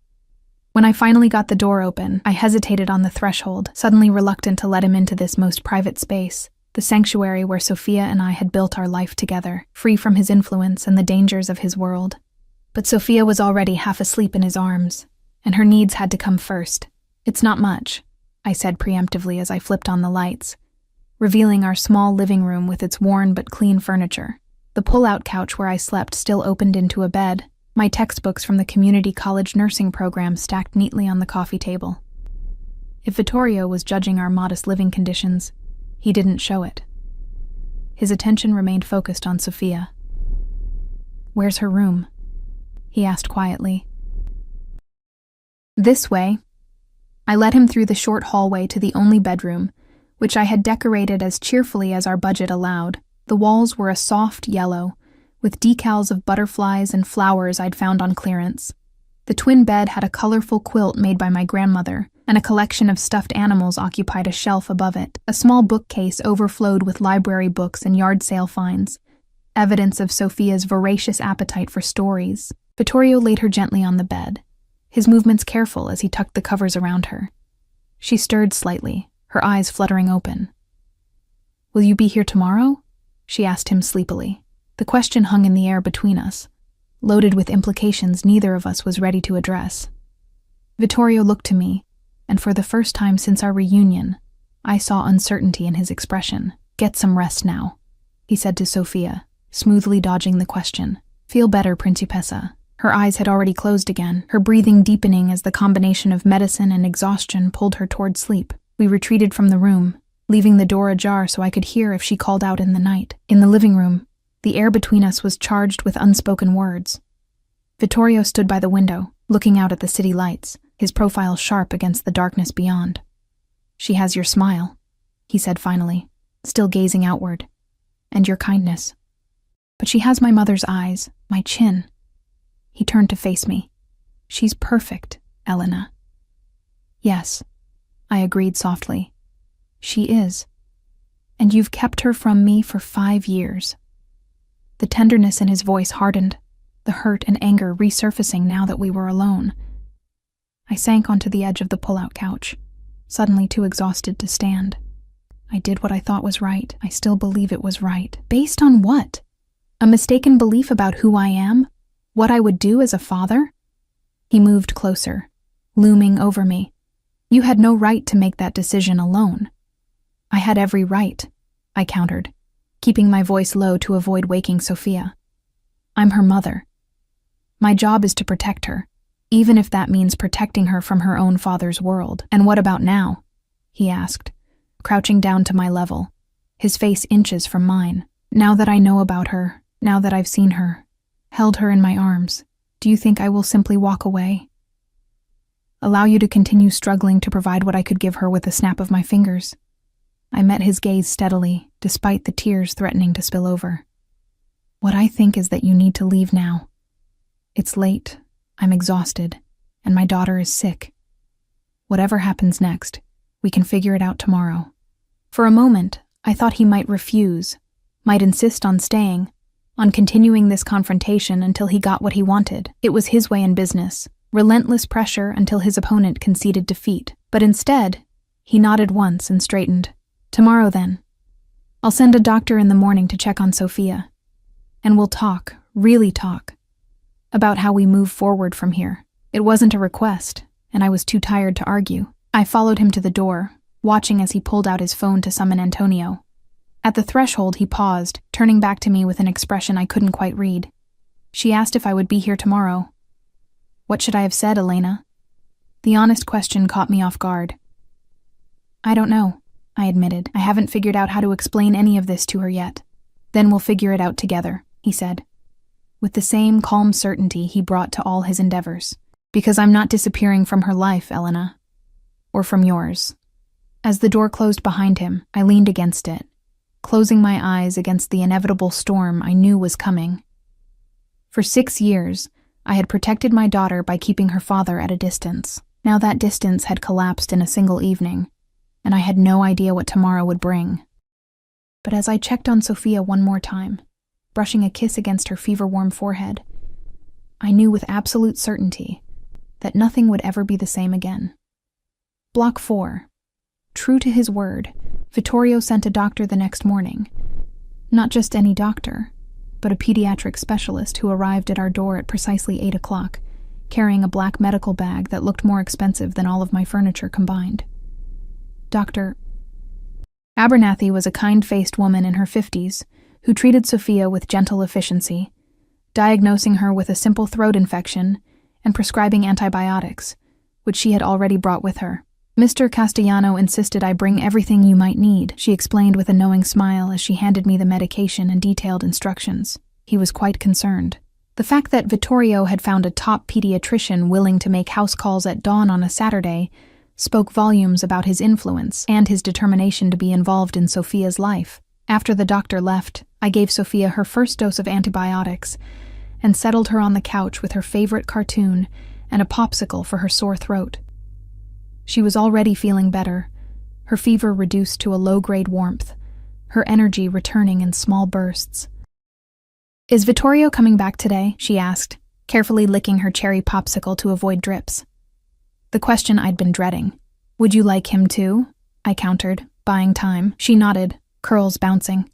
When I finally got the door open, I hesitated on the threshold, suddenly reluctant to let him into this most private space, the sanctuary where Sophia and I had built our life together, free from his influence and the dangers of his world. But Sophia was already half asleep in his arms, and her needs had to come first. "It's not much," I said preemptively as I flipped on the lights, revealing our small living room with its worn but clean furniture. The pull-out couch where I slept still opened into a bed, my textbooks from the community college nursing program stacked neatly on the coffee table. If Vittorio was judging our modest living conditions, he didn't show it. His attention remained focused on Sophia. "Where's her room?" he asked quietly. "This way." I led him through the short hallway to the only bedroom, which I had decorated as cheerfully as our budget allowed. The walls were a soft yellow, with decals of butterflies and flowers I'd found on clearance. The twin bed had a colorful quilt made by my grandmother, and a collection of stuffed animals occupied a shelf above it. A small bookcase overflowed with library books and yard sale finds, evidence of Sophia's voracious appetite for stories. Vittorio laid her gently on the bed, his movements careful as he tucked the covers around her. She stirred slightly, her eyes fluttering open. "Will you be here tomorrow?" she asked him sleepily. The question hung in the air between us, loaded with implications neither of us was ready to address. Vittorio looked to me, and for the first time since our reunion, I saw uncertainty in his expression. "Get some rest now," he said to Sophia, smoothly dodging the question. "Feel better, Principessa." Her eyes had already closed again, her breathing deepening as the combination of medicine and exhaustion pulled her toward sleep. We retreated from the room, leaving the door ajar so I could hear if she called out in the night. In the living room, the air between us was charged with unspoken words. Vittorio stood by the window, looking out at the city lights, his profile sharp against the darkness beyond. "She has your smile," he said finally, still gazing outward, "and your kindness. But she has my mother's eyes, my chin." He turned to face me. "She's perfect, Elena." "Yes," I agreed softly. "She is. And you've kept her from me for 5 years. The tenderness in his voice hardened, the hurt and anger resurfacing now that we were alone. I sank onto the edge of the pull-out couch, suddenly too exhausted to stand. I did what I thought was right. I still believe it was right. Based on what? A mistaken belief about who I am? What I would do as a father? He moved closer, looming over me. "You had no right to make that decision alone." "I had every right," I countered, keeping my voice low to avoid waking Sophia. "I'm her mother. My job is to protect her, even if that means protecting her from her own father's world." "And what about now?" he asked, crouching down to my level, his face inches from mine. "Now that I know about her, now that I've seen her, held her in my arms, do you think I will simply walk away? Allow you to continue struggling to provide what I could give her with a snap of my fingers?" I met his gaze steadily, despite the tears threatening to spill over. "What I think is that you need to leave now. It's late, I'm exhausted, and my daughter is sick. Whatever happens next, we can figure it out tomorrow." For a moment, I thought he might refuse, might insist on staying, on continuing this confrontation until he got what he wanted. It was his way in business, relentless pressure until his opponent conceded defeat. But instead, he nodded once and straightened. "Tomorrow then. I'll send a doctor in the morning to check on Sophia. And we'll talk, really talk, about how we move forward from here." It wasn't a request, and I was too tired to argue. I followed him to the door, watching as he pulled out his phone to summon Antonio. At the threshold, he paused, turning back to me with an expression I couldn't quite read. "She asked if I would be here tomorrow." "What should I have said, Elena?" The honest question caught me off guard. I don't know, I admitted. I haven't figured out how to explain any of this to her yet. Then we'll figure it out together, he said, with the same calm certainty he brought to all his endeavors. Because I'm not disappearing from her life, Elena. Or from yours. As the door closed behind him, I leaned against it, closing my eyes against the inevitable storm I knew was coming. For 6 years, I had protected my daughter by keeping her father at a distance. Now that distance had collapsed in a single evening, and I had no idea what tomorrow would bring. But as I checked on Sophia one more time, brushing a kiss against her fever-warm forehead, I knew with absolute certainty that nothing would ever be the same again. Block 4. True to his word, Vittorio sent a doctor the next morning. Not just any doctor, but a pediatric specialist who arrived at our door at precisely 8 o'clock, carrying a black medical bag that looked more expensive than all of my furniture combined. Dr. Abernathy was a kind-faced woman in her 50s who treated Sophia with gentle efficiency, diagnosing her with a simple throat infection and prescribing antibiotics, which she had already brought with her. Mr. Castellano insisted I bring everything you might need, she explained with a knowing smile as she handed me the medication and detailed instructions. He was quite concerned. The fact that Vittorio had found a top pediatrician willing to make house calls at dawn on a Saturday spoke volumes about his influence and his determination to be involved in Sophia's life. After the doctor left, I gave Sophia her first dose of antibiotics and settled her on the couch with her favorite cartoon and a popsicle for her sore throat. She was already feeling better, her fever reduced to a low-grade warmth, her energy returning in small bursts. Is Vittorio coming back today? She asked, carefully licking her cherry popsicle to avoid drips. The question I'd been dreading. Would you like him too? I countered, buying time. She nodded, curls bouncing.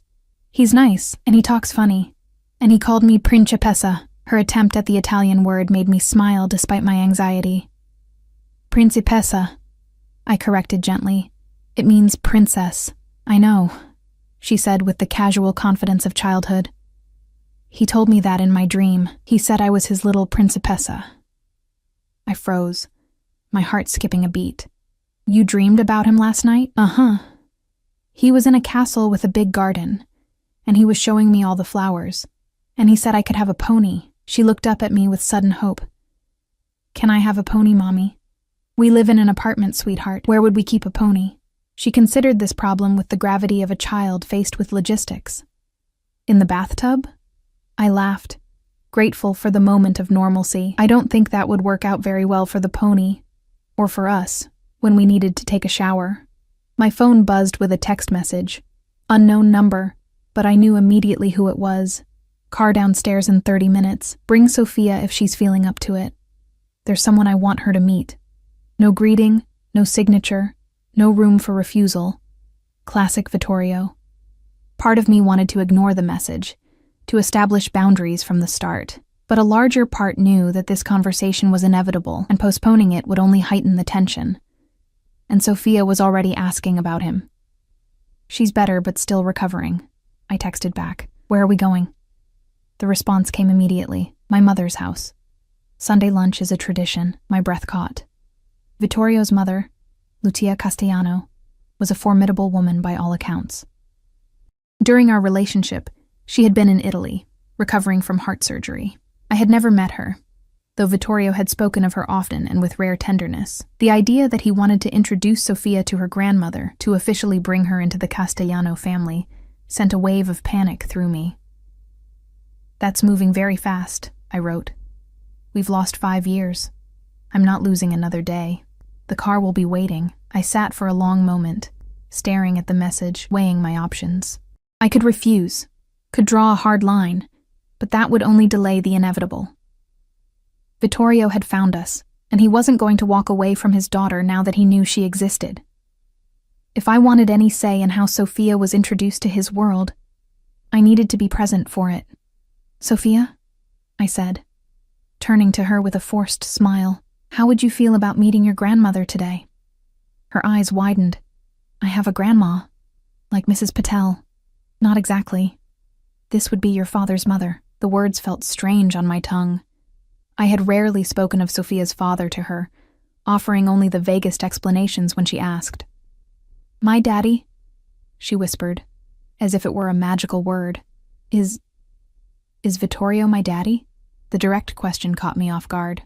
He's nice, and he talks funny. And he called me principessa. Her attempt at the Italian word made me smile despite my anxiety. Principessa, I corrected gently. It means princess. I know, she said with the casual confidence of childhood. He told me that in my dream. He said I was his little principessa. I froze, my heart skipping a beat. You dreamed about him last night? Uh-huh. He was in a castle with a big garden, and he was showing me all the flowers, and he said I could have a pony. She looked up at me with sudden hope. Can I have a pony, Mommy? We live in an apartment, sweetheart. Where would we keep a pony? She considered this problem with the gravity of a child faced with logistics. In the bathtub? I laughed, grateful for the moment of normalcy. I don't think that would work out very well for the pony, or for us, when we needed to take a shower. My phone buzzed with a text message. Unknown number, but I knew immediately who it was. Car downstairs in 30 minutes. Bring Sophia if she's feeling up to it. There's someone I want her to meet. No greeting, no signature, no room for refusal. Classic Vittorio. Part of me wanted to ignore the message, to establish boundaries from the start, but a larger part knew that this conversation was inevitable and postponing it would only heighten the tension. And Sophia was already asking about him. She's better but still recovering, I texted back. Where are we going? The response came immediately. My mother's house. Sunday lunch is a tradition. My breath caught. Vittorio's mother, Lucia Castellano, was a formidable woman by all accounts. During our relationship, she had been in Italy, recovering from heart surgery. I had never met her, though Vittorio had spoken of her often and with rare tenderness. The idea that he wanted to introduce Sophia to her grandmother to officially bring her into the Castellano family sent a wave of panic through me. That's moving very fast, I wrote. We've lost 5 years. I'm not losing another day. The car will be waiting. I sat for a long moment, staring at the message, weighing my options. I could refuse, could draw a hard line, but that would only delay the inevitable. Vittorio had found us, and he wasn't going to walk away from his daughter now that he knew she existed. If I wanted any say in how Sophia was introduced to his world, I needed to be present for it. Sophia? I said, turning to her with a forced smile. How would you feel about meeting your grandmother today? Her eyes widened. I have a grandma, like Mrs. Patel. Not exactly. This would be your father's mother. The words felt strange on my tongue. I had rarely spoken of Sophia's father to her, offering only the vaguest explanations when she asked. "My daddy," she whispered, as if it were a magical word. Is Vittorio my daddy?" The direct question caught me off guard.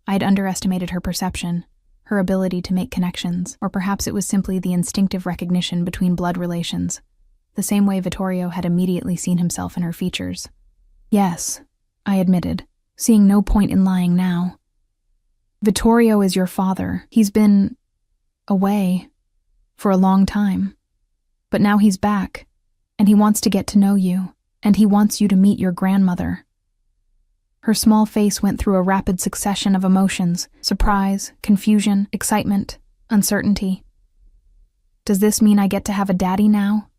I had underestimated her perception, her ability to make connections, or perhaps it was simply the instinctive recognition between blood relations, the same way Vittorio had immediately seen himself in her features. "Yes," I admitted, seeing no point in lying now. "Vittorio is your father. He's been away for a long time. But now he's back, and he wants to get to know you, and he wants you to meet your grandmother." Her small face went through a rapid succession of emotions: surprise, confusion, excitement, uncertainty. "Does this mean I get to have a daddy now?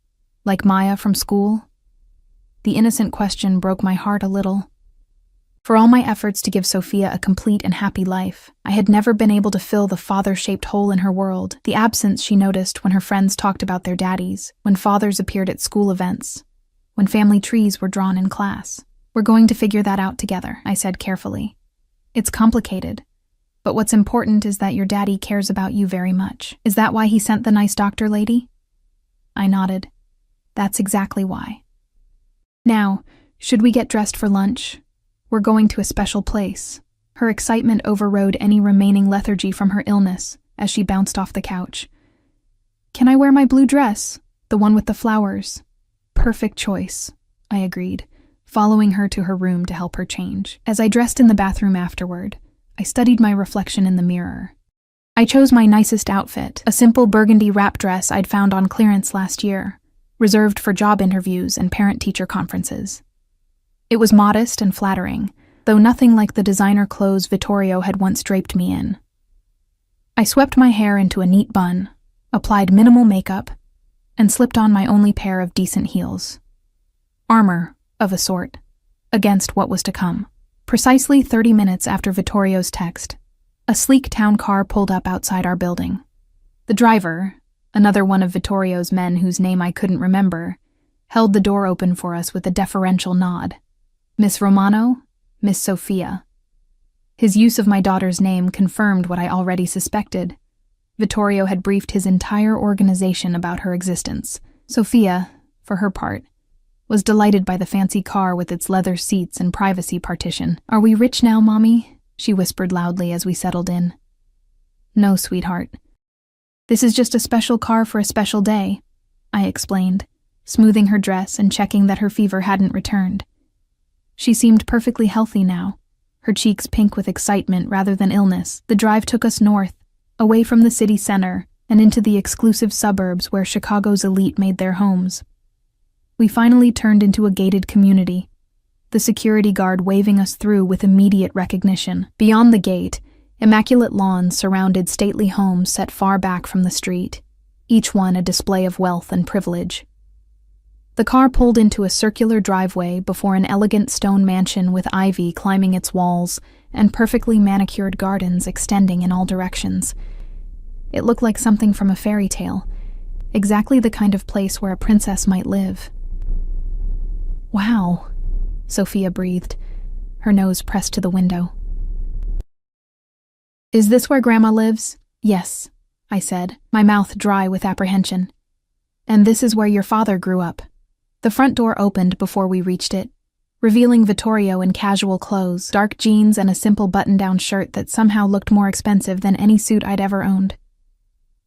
Like Maya from school?" The innocent question broke my heart a little. For all my efforts to give Sophia a complete and happy life, I had never been able to fill the father-shaped hole in her world, the absence she noticed when her friends talked about their daddies, when fathers appeared at school events, when family trees were drawn in class. "We're going to figure that out together," I said carefully. "It's complicated, but what's important is that your daddy cares about you very much. Is that why he sent the nice doctor lady?" I nodded. "That's exactly why. Now, should we get dressed for lunch? We're going to a special place." Her excitement overrode any remaining lethargy from her illness as she bounced off the couch. "Can I wear my blue dress? The one with the flowers?" "Perfect choice," I agreed, following her to her room to help her change. As I dressed in the bathroom afterward, I studied my reflection in the mirror. I chose my nicest outfit, a simple burgundy wrap dress I'd found on clearance last year, reserved for job interviews and parent-teacher conferences. It was modest and flattering, though nothing like the designer clothes Vittorio had once draped me in. I swept my hair into a neat bun, applied minimal makeup, and slipped on my only pair of decent heels. Armor, of a sort, against what was to come. Precisely 30 minutes after Vittorio's text, a sleek town car pulled up outside our building. The driver, another one of Vittorio's men whose name I couldn't remember, held the door open for us with a deferential nod. "Miss Romano, Miss Sophia." His use of my daughter's name confirmed what I already suspected. Vittorio had briefed his entire organization about her existence. Sophia, for her part, was delighted by the fancy car with its leather seats and privacy partition. "Are we rich now, Mommy?" she whispered loudly as we settled in. "No, sweetheart. This is just a special car for a special day," I explained, smoothing her dress and checking that her fever hadn't returned. She seemed perfectly healthy now, her cheeks pink with excitement rather than illness. The drive took us north, away from the city center, and into the exclusive suburbs where Chicago's elite made their homes. We finally turned into a gated community, the security guard waving us through with immediate recognition. Beyond the gate, immaculate lawns surrounded stately homes set far back from the street, each one a display of wealth and privilege. The car pulled into a circular driveway before an elegant stone mansion with ivy climbing its walls and perfectly manicured gardens extending in all directions. It looked like something from a fairy tale, exactly the kind of place where a princess might live. "Wow," Sophia breathed, her nose pressed to the window. "Is this where Grandma lives?" "Yes," I said, my mouth dry with apprehension. "And this is where your father grew up." The front door opened before we reached it, revealing Vittorio in casual clothes, dark jeans and a simple button-down shirt that somehow looked more expensive than any suit I'd ever owned.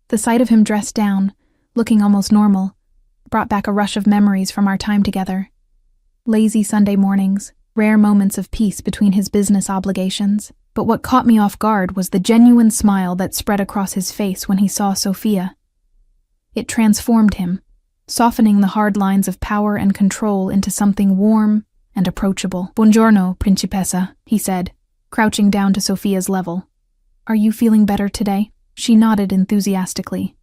The sight of him dressed down, looking almost normal, brought back a rush of memories from our time together. Lazy Sunday mornings, rare moments of peace between his business obligations. But what caught me off guard was the genuine smile that spread across his face when he saw Sophia. It transformed him, softening the hard lines of power and control into something warm and approachable. "Buongiorno, Principessa," he said, crouching down to Sophia's level. "Are you feeling better today?" She nodded enthusiastically.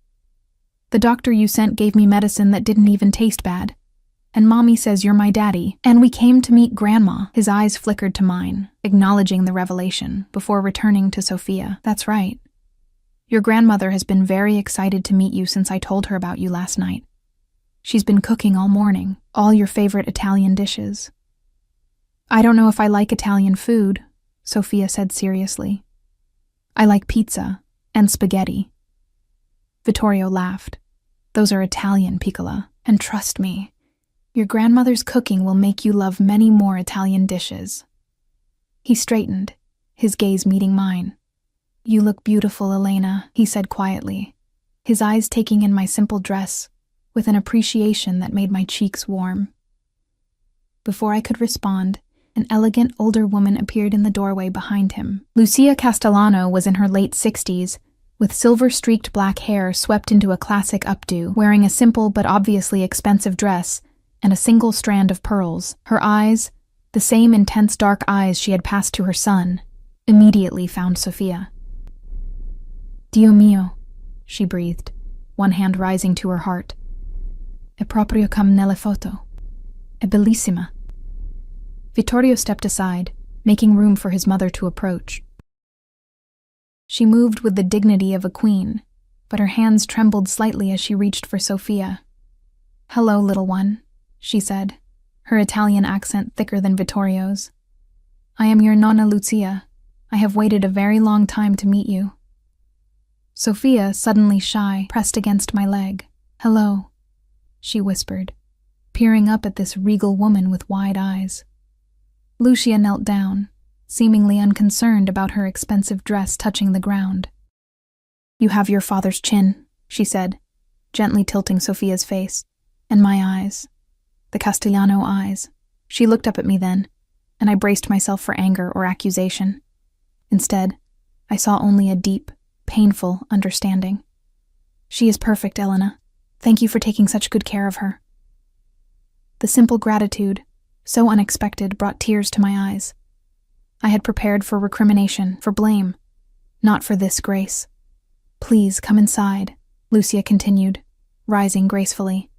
"The doctor you sent gave me medicine that didn't even taste bad. And Mommy says you're my daddy. And we came to meet Grandma." His eyes flickered to mine, acknowledging the revelation, before returning to Sophia. "That's right. Your grandmother has been very excited to meet you since I told her about you last night. She's been cooking all morning, all your favorite Italian dishes." "I don't know if I like Italian food," Sophia said seriously. I like pizza and spaghetti. Vittorio laughed. Those are Italian, Piccola, and trust me, your grandmother's cooking will make you love many more Italian dishes. He straightened, his gaze meeting mine. You look beautiful, Elena, he said quietly, his eyes taking in my simple dress with an appreciation that made my cheeks warm. Before I could respond, an elegant older woman appeared in the doorway behind him. Lucia Castellano was in her late 60s, with silver-streaked black hair swept into a classic updo, wearing a simple but obviously expensive dress and a single strand of pearls. Her eyes, the same intense dark eyes she had passed to her son, immediately found Sofia. Dio mio, she breathed, one hand rising to her heart. È proprio come nelle foto. È bellissima. Vittorio stepped aside, making room for his mother to approach. She moved with the dignity of a queen, but her hands trembled slightly as she reached for Sofia. Hello, little one, she said, her Italian accent thicker than Vittorio's. I am your Nonna Lucia. I have waited a very long time to meet you. Sofia, suddenly shy, pressed against my leg. Hello, she whispered, peering up at this regal woman with wide eyes. Lucia knelt down, seemingly unconcerned about her expensive dress touching the ground. You have your father's chin, she said, gently tilting Sofia's face, and my eyes, the Castellano eyes. She looked up at me then, and I braced myself for anger or accusation. Instead, I saw only a deep, painful understanding. She is perfect, Elena. Thank you for taking such good care of her. The simple gratitude, so unexpected, brought tears to my eyes. I had prepared for recrimination, for blame, not for this grace. Please come inside, Lucia continued, rising gracefully.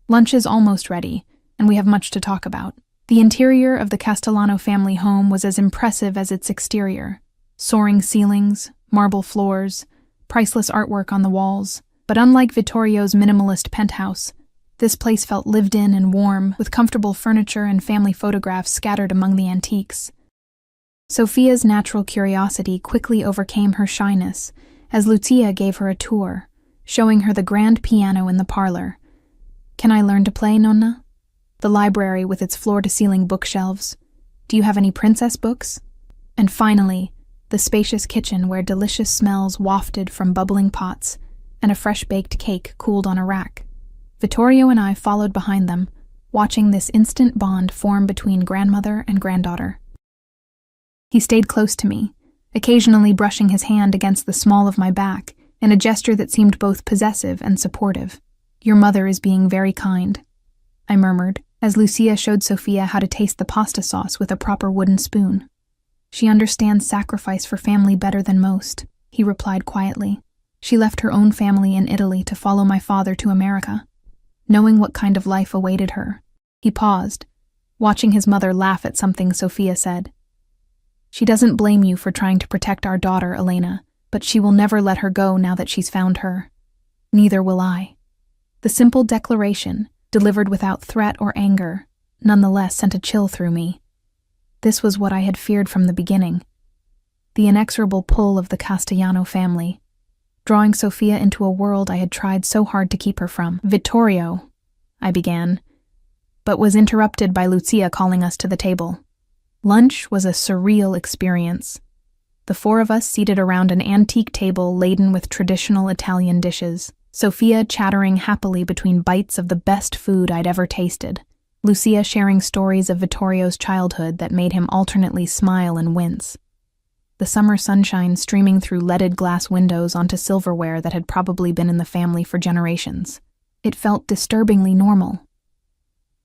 Lunch is almost ready, and we have much to talk about. The interior of the Castellano family home was as impressive as its exterior. Soaring ceilings, marble floors, priceless artwork on the walls. But unlike Vittorio's minimalist penthouse, this place felt lived in and warm, with comfortable furniture and family photographs scattered among the antiques. Sofia's natural curiosity quickly overcame her shyness as Lucia gave her a tour, showing her the grand piano in the parlor. Can I learn to play, Nonna? The library with its floor-to-ceiling bookshelves. Do you have any princess books? And finally, the spacious kitchen where delicious smells wafted from bubbling pots and a fresh-baked cake cooled on a rack. Vittorio and I followed behind them, watching this instant bond form between grandmother and granddaughter. He stayed close to me, occasionally brushing his hand against the small of my back in a gesture that seemed both possessive and supportive. Your mother is being very kind, I murmured, as Lucia showed Sofia how to taste the pasta sauce with a proper wooden spoon. She understands sacrifice for family better than most, he replied quietly. She left her own family in Italy to follow my father to America, knowing what kind of life awaited her. He paused, watching his mother laugh at something Sofia said. She doesn't blame you for trying to protect our daughter, Elena, but she will never let her go now that she's found her. Neither will I. The simple declaration, delivered without threat or anger, nonetheless sent a chill through me. This was what I had feared from the beginning. The inexorable pull of the Castellano family, drawing Sofia into a world I had tried so hard to keep her from. Vittorio, I began, but was interrupted by Lucia calling us to the table. Lunch was a surreal experience. The four of us seated around an antique table laden with traditional Italian dishes, Sofia chattering happily between bites of the best food I'd ever tasted, Lucia sharing stories of Vittorio's childhood that made him alternately smile and wince. The summer sunshine streaming through leaded glass windows onto silverware that had probably been in the family for generations. It felt disturbingly normal.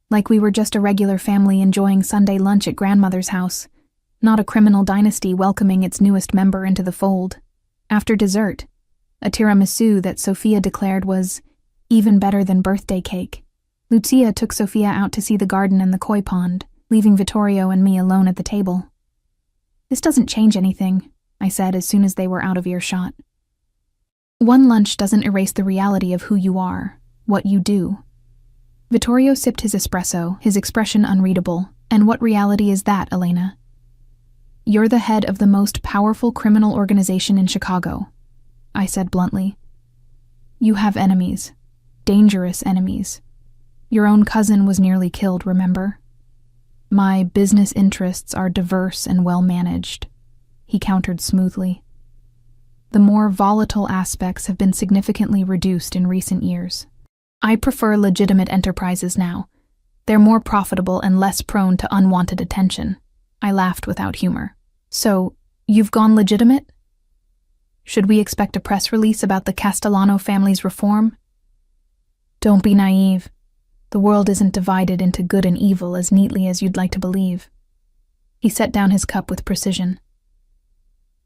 Like we were just a regular family enjoying Sunday lunch at grandmother's house, not a criminal dynasty welcoming its newest member into the fold. After dessert, a tiramisu that Sofia declared was even better than birthday cake, Lucia took Sofia out to see the garden and the koi pond, leaving Vittorio and me alone at the table. This doesn't change anything, I said as soon as they were out of earshot. One lunch doesn't erase the reality of who you are, what you do. Vittorio sipped his espresso, his expression unreadable. And what reality is that, Elena? You're the head of the most powerful criminal organization in Chicago, I said bluntly. You have enemies, dangerous enemies. Your own cousin was nearly killed, remember? My business interests are diverse and well-managed, he countered smoothly. The more volatile aspects have been significantly reduced in recent years. I prefer legitimate enterprises now. They're more profitable and less prone to unwanted attention. I laughed without humor. So, you've gone legitimate? Should we expect a press release about the Castellano family's reform? Don't be naive. The world isn't divided into good and evil as neatly as you'd like to believe. He set down his cup with precision.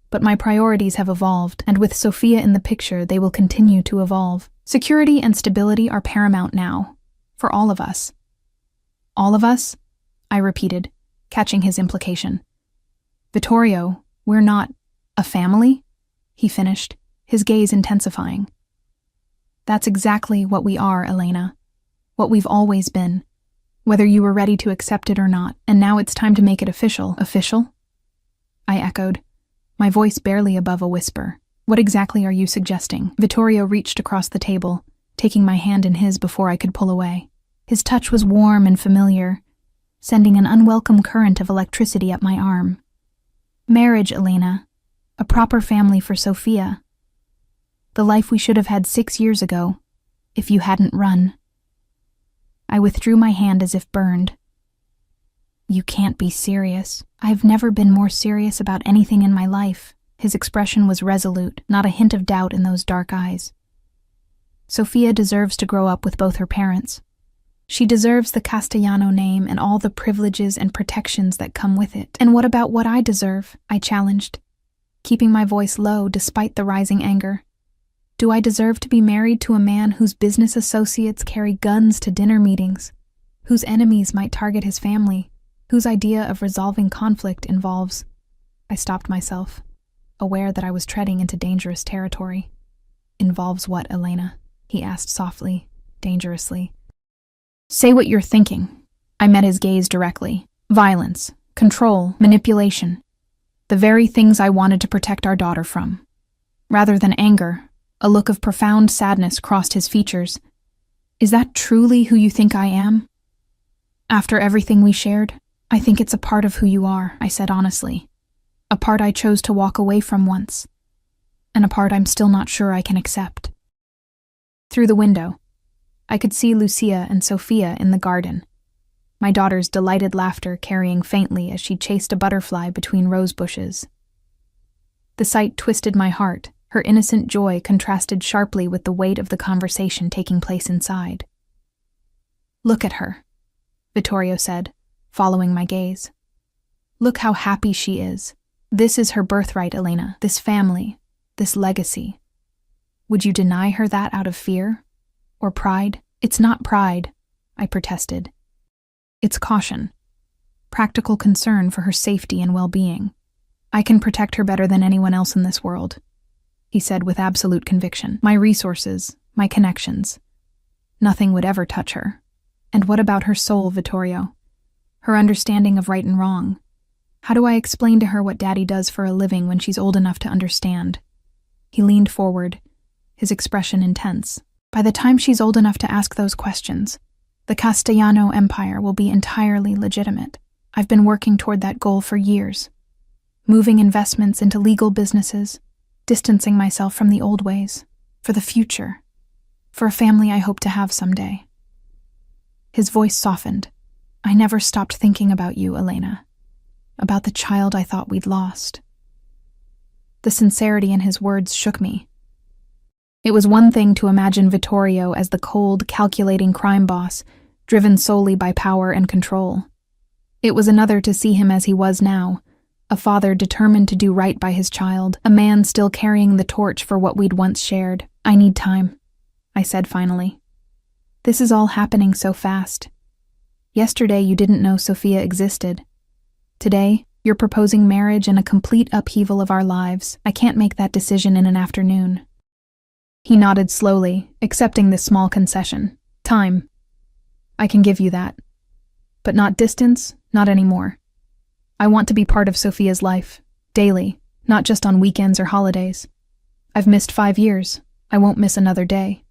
But my priorities have evolved, and with Sophia in the picture, they will continue to evolve. Security and stability are paramount now, for all of us. All of us? I repeated, catching his implication. Vittorio, we're not a family? He finished, his gaze intensifying. That's exactly what we are, Elena. What we've always been. Whether you were ready to accept it or not, and now it's time to make it official. Official? I echoed, my voice barely above a whisper. What exactly are you suggesting? Vittorio reached across the table, taking my hand in his before I could pull away. His touch was warm and familiar, sending an unwelcome current of electricity up my arm. Marriage, Elena. A proper family for Sophia. The life we should have had 6 years ago, if you hadn't run. I withdrew my hand as if burned. You can't be serious. I've never been more serious about anything in my life. His expression was resolute, not a hint of doubt in those dark eyes. Sophia deserves to grow up with both her parents. She deserves the Castellano name and all the privileges and protections that come with it. And what about what I deserve? I challenged, keeping my voice low despite the rising anger. Do I deserve to be married to a man whose business associates carry guns to dinner meetings, whose enemies might target his family, whose idea of resolving conflict involves... I stopped myself, aware that I was treading into dangerous territory. Involves what, Elena? He asked softly, dangerously. Say what you're thinking. I met his gaze directly. Violence, control, manipulation. The very things I wanted to protect our daughter from. Rather than anger, a look of profound sadness crossed his features. Is that truly who you think I am? After everything we shared, I think it's a part of who you are, I said honestly. A part I chose to walk away from once. And a part I'm still not sure I can accept. Through the window, I could see Lucia and Sophia in the garden, my daughter's delighted laughter carrying faintly as she chased a butterfly between rose bushes. The sight twisted my heart. Her innocent joy contrasted sharply with the weight of the conversation taking place inside. Look at her, Vittorio said, following my gaze. Look how happy she is. This is her birthright, Elena, this family, this legacy. Would you deny her that out of fear? Or pride? It's not pride, I protested. It's caution. Practical concern for her safety and well-being. I can protect her better than anyone else in this world, he said with absolute conviction. My resources, my connections. Nothing would ever touch her. And what about her soul, Vittorio? Her understanding of right and wrong. How do I explain to her what Daddy does for a living when she's old enough to understand? He leaned forward, his expression intense. By the time she's old enough to ask those questions, the Castellano Empire will be entirely legitimate. I've been working toward that goal for years. Moving investments into legal businesses, distancing myself from the old ways, for the future, for a family I hope to have someday. His voice softened. I never stopped thinking about you, Elena, about the child I thought we'd lost. The sincerity in his words shook me. It was one thing to imagine Vittorio as the cold, calculating crime boss, driven solely by power and control. It was another to see him as he was now, a father determined to do right by his child, a man still carrying the torch for what we'd once shared. I need time, I said finally. This is all happening so fast. Yesterday you didn't know Sophia existed. Today, you're proposing marriage and a complete upheaval of our lives. I can't make that decision in an afternoon. He nodded slowly, accepting this small concession. Time. I can give you that. But not distance, not anymore. I want to be part of Sophia's life, daily, not just on weekends or holidays. I've missed 5 years. I won't miss another day.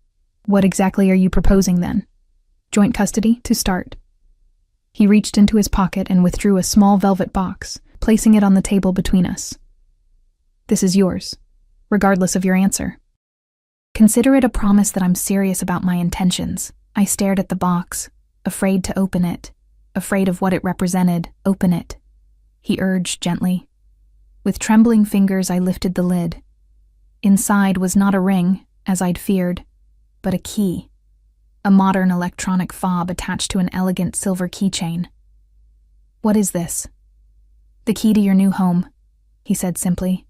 What exactly are you proposing then? Joint custody, to start. He reached into his pocket and withdrew a small velvet box, placing it on the table between us. This is yours, regardless of your answer. Consider it a promise that I'm serious about my intentions. I stared at the box, afraid to open it, afraid of what it represented. Open it, he urged gently. With trembling fingers, I lifted the lid. Inside was not a ring, as I'd feared, but a key. A modern electronic fob attached to an elegant silver keychain. What is this? The key to your new home, he said simply.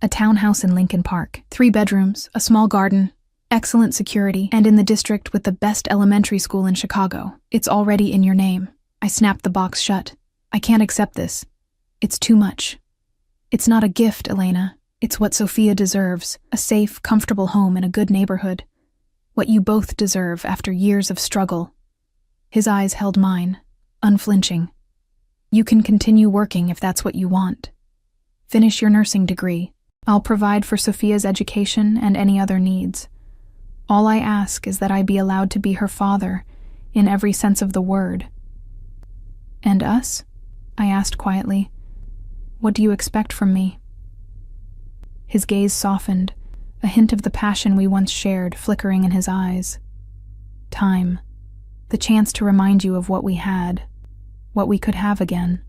A townhouse in Lincoln Park, 3 bedrooms, a small garden, excellent security, and in the district with the best elementary school in Chicago. It's already in your name. I snapped the box shut. I can't accept this. It's too much. It's not a gift, Elena. It's what Sophia deserves, a safe, comfortable home in a good neighborhood. What you both deserve after years of struggle. His eyes held mine, unflinching. You can continue working if that's what you want. Finish your nursing degree. I'll provide for Sophia's education and any other needs. All I ask is that I be allowed to be her father, in every sense of the word. And us? I asked quietly. What do you expect from me? His gaze softened, a hint of the passion we once shared flickering in his eyes. Time. The chance to remind you of what we had, what we could have again.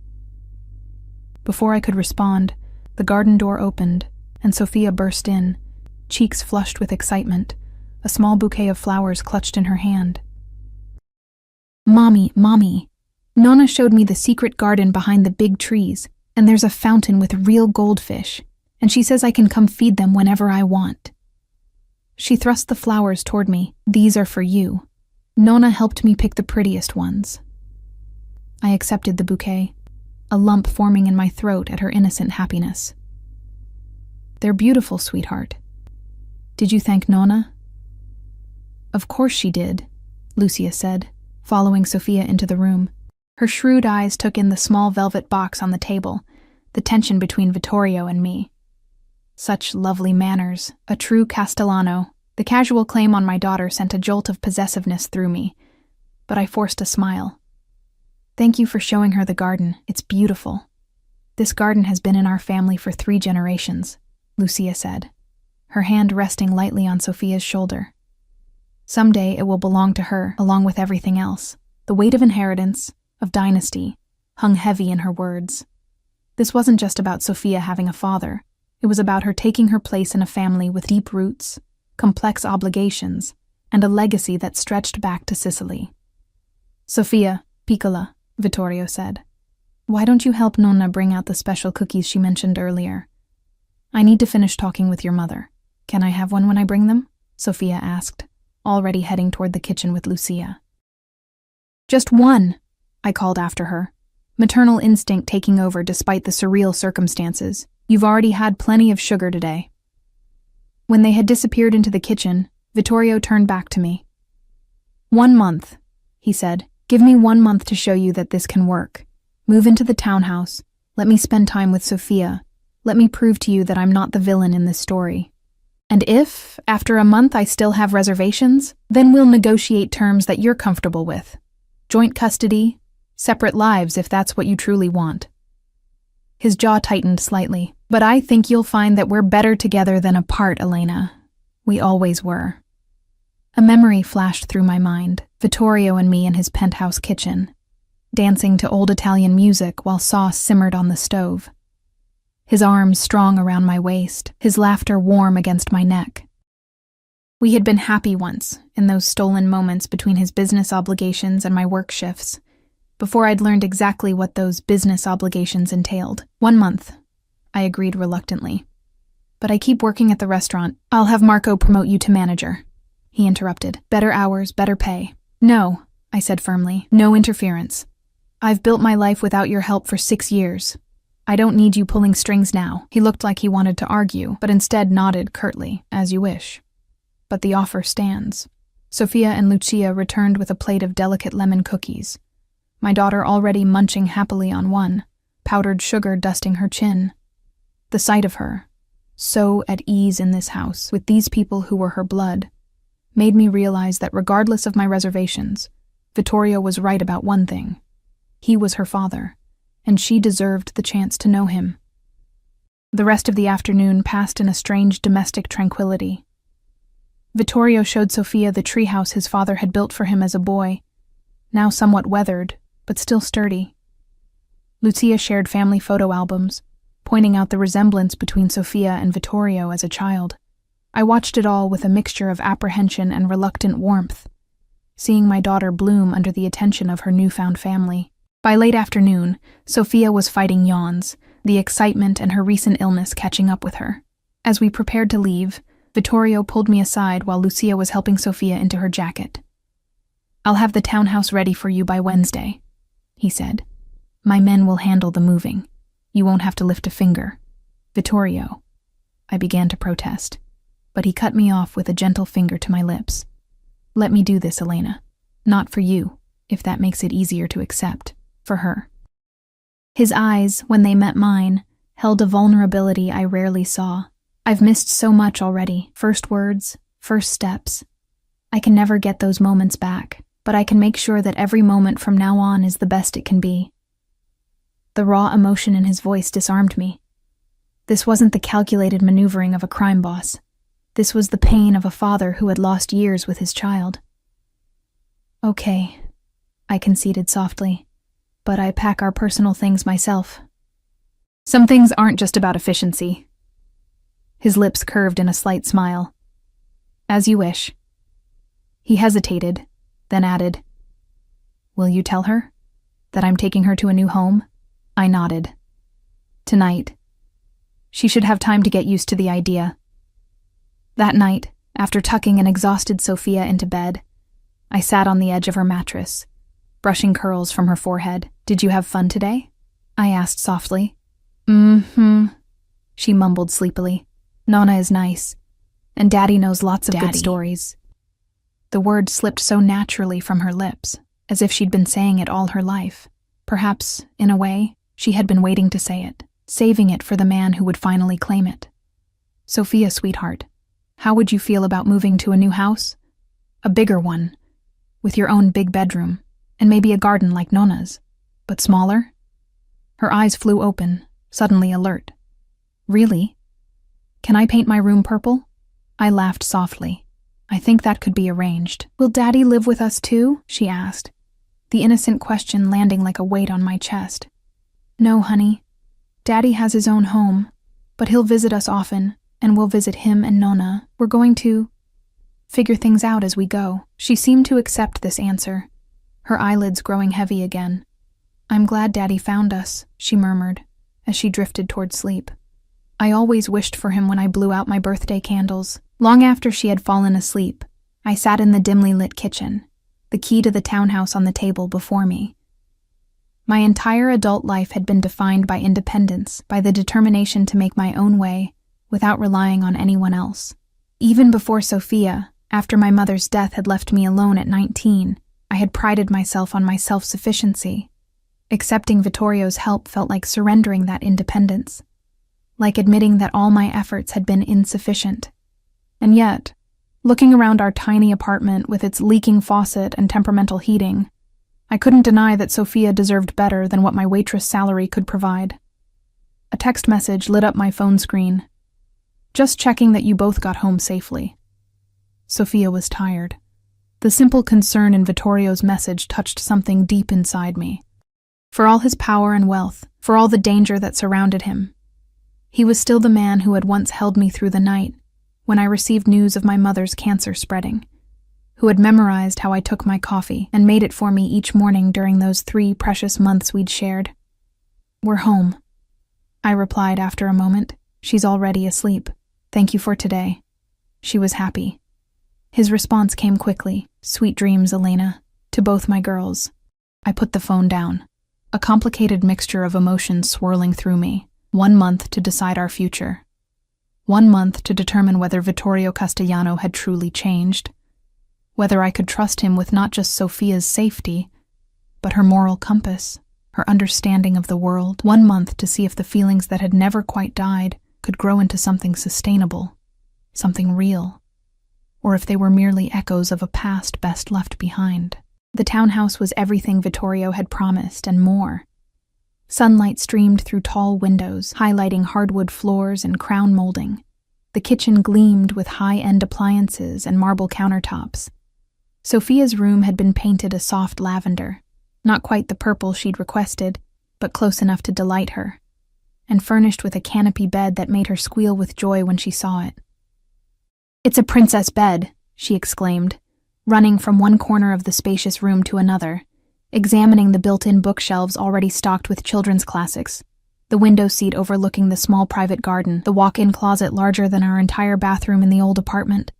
Before I could respond, the garden door opened, and Sophia burst in, cheeks flushed with excitement, a small bouquet of flowers clutched in her hand. Mommy, Nonna showed me the secret garden behind the big trees, and there's a fountain with real goldfish, and she says I can come feed them whenever I want. She thrust the flowers toward me. These are for you. Nonna helped me pick the prettiest ones. I accepted the bouquet, a lump forming in my throat at her innocent happiness. They're beautiful, sweetheart. Did you thank Nonna? Of course she did, Lucia said, following Sophia into the room. Her shrewd eyes took in the small velvet box on the table, the tension between Vittorio and me. Such lovely manners, a true Castellano. The casual claim on my daughter sent a jolt of possessiveness through me, but I forced a smile. Thank you for showing her the garden. It's beautiful. This garden has been in our family for 3 generations, Lucia said, her hand resting lightly on Sophia's shoulder. Someday it will belong to her, along with everything else. The weight of inheritance, of dynasty, hung heavy in her words. This wasn't just about Sophia having a father. It was about her taking her place in a family with deep roots, complex obligations, and a legacy that stretched back to Sicily. Sophia, piccola, Vittorio said. Why don't you help Nonna bring out the special cookies she mentioned earlier? I need to finish talking with your mother. Can I have one when I bring them? Sophia asked, already heading toward the kitchen with Lucia. Just one, I called after her, maternal instinct taking over despite the surreal circumstances. You've already had plenty of sugar today. When they had disappeared into the kitchen, Vittorio turned back to me. 1 month, he said. Give me 1 month to show you that this can work. Move into the townhouse. Let me spend time with Sophia. Let me prove to you that I'm not the villain in this story. And if, after a month, I still have reservations, then we'll negotiate terms that you're comfortable with. Joint custody, separate lives if that's what you truly want. His jaw tightened slightly. But I think you'll find that we're better together than apart, Elena. We always were. A memory flashed through my mind, Vittorio and me in his penthouse kitchen, dancing to old Italian music while sauce simmered on the stove. His arms strong around my waist, his laughter warm against my neck. We had been happy once, in those stolen moments between his business obligations and my work shifts, before I'd learned exactly what those business obligations entailed. 1 month. I agreed reluctantly. But I keep working at the restaurant. I'll have Marco promote you to manager. He interrupted. Better hours, better pay. No, I said firmly. No interference. I've built my life without your help for 6 years. I don't need you pulling strings now. He looked like he wanted to argue, but instead nodded curtly, as you wish. But the offer stands. Sophia and Lucia returned with a plate of delicate lemon cookies, my daughter already munching happily on one, powdered sugar dusting her chin. The sight of her, so at ease in this house, with these people who were her blood, made me realize that regardless of my reservations, Vittorio was right about one thing. He was her father, and she deserved the chance to know him. The rest of the afternoon passed in a strange domestic tranquility. Vittorio showed Sofia the treehouse his father had built for him as a boy, now somewhat weathered, but still sturdy. Lucia shared family photo albums, pointing out the resemblance between Sofia and Vittorio as a child. I watched it all with a mixture of apprehension and reluctant warmth, seeing my daughter bloom under the attention of her newfound family. By late afternoon, Sofia was fighting yawns, the excitement and her recent illness catching up with her. As we prepared to leave, Vittorio pulled me aside while Lucia was helping Sofia into her jacket. "I'll have the townhouse ready for you by Wednesday," he said. "My men will handle the moving. You won't have to lift a finger." "Vittorio," I began to protest, but he cut me off with a gentle finger to my lips. "Let me do this, Elena. Not for you, if that makes it easier to accept. For her." His eyes, when they met mine, held a vulnerability I rarely saw. I've missed so much already. First words, first steps. I can never get those moments back, but I can make sure that every moment from now on is the best it can be. The raw emotion in his voice disarmed me. This wasn't the calculated maneuvering of a crime boss. This was the pain of a father who had lost years with his child. "Okay," I conceded softly, "but I pack our personal things myself." "Some things aren't just about efficiency." His lips curved in a slight smile. "As you wish." He hesitated, then added, "Will you tell her that I'm taking her to a new home?" I nodded. "Tonight. She should have time to get used to the idea." That night, after tucking an exhausted Sofia into bed, I sat on the edge of her mattress, brushing curls from her forehead. "Did you have fun today?" I asked softly. "Mm-hmm," she mumbled sleepily. "Nonna is nice, and Daddy knows lots of good stories." The word slipped so naturally from her lips, as if she'd been saying it all her life. Perhaps, in a way, she had been waiting to say it, saving it for the man who would finally claim it. "Sofia, sweetheart, how would you feel about moving to a new house? A bigger one, with your own big bedroom, and maybe a garden like Nonna's, but smaller?" Her eyes flew open, suddenly alert. "Really? Can I paint my room purple?" I laughed softly. "I think that could be arranged." "Will Daddy live with us too?" she asked, the innocent question landing like a weight on my chest. "No, honey. Daddy has his own home, but he'll visit us often, and we'll visit him and Nonna. We're going to figure things out as we go." She seemed to accept this answer, her eyelids growing heavy again. "I'm glad Daddy found us," she murmured, as she drifted toward sleep. I always wished for him when I blew out my birthday candles. Long after she had fallen asleep, I sat in the dimly lit kitchen, the key to the townhouse on the table before me. My entire adult life had been defined by independence, by the determination to make my own way, without relying on anyone else. Even before Sofia, after my mother's death had left me alone at 19, I had prided myself on my self-sufficiency. Accepting Vittorio's help felt like surrendering that independence, like admitting that all my efforts had been insufficient. And yet, looking around our tiny apartment with its leaking faucet and temperamental heating, I couldn't deny that Sofia deserved better than what my waitress salary could provide. A text message lit up my phone screen. "Just checking that you both got home safely." Sofia was tired. The simple concern in Vittorio's message touched something deep inside me. For all his power and wealth, for all the danger that surrounded him, he was still the man who had once held me through the night when I received news of my mother's cancer spreading, who had memorized how I took my coffee and made it for me each morning during those 3 precious months we'd shared. "We're home," I replied after a moment. "She's already asleep. Thank you for today." She was happy. His response came quickly. "Sweet dreams, Elena," to both my girls. I put the phone down, a complicated mixture of emotions swirling through me. 1 month to decide our future. 1 month to determine whether Vittorio Castellano had truly changed, whether I could trust him with not just Sofia's safety, but her moral compass, her understanding of the world. 1 month to see if the feelings that had never quite died could grow into something sustainable, something real, or if they were merely echoes of a past best left behind. The townhouse was everything Vittorio had promised and more. Sunlight streamed through tall windows, highlighting hardwood floors and crown molding. The kitchen gleamed with high-end appliances and marble countertops. Sophia's room had been painted a soft lavender, not quite the purple she'd requested, but close enough to delight her, and furnished with a canopy bed that made her squeal with joy when she saw it. "It's a princess bed," she exclaimed, running from one corner of the spacious room to another, examining the built-in bookshelves already stocked with children's classics, the window seat overlooking the small private garden, the walk-in closet larger than our entire bathroom in the old apartment.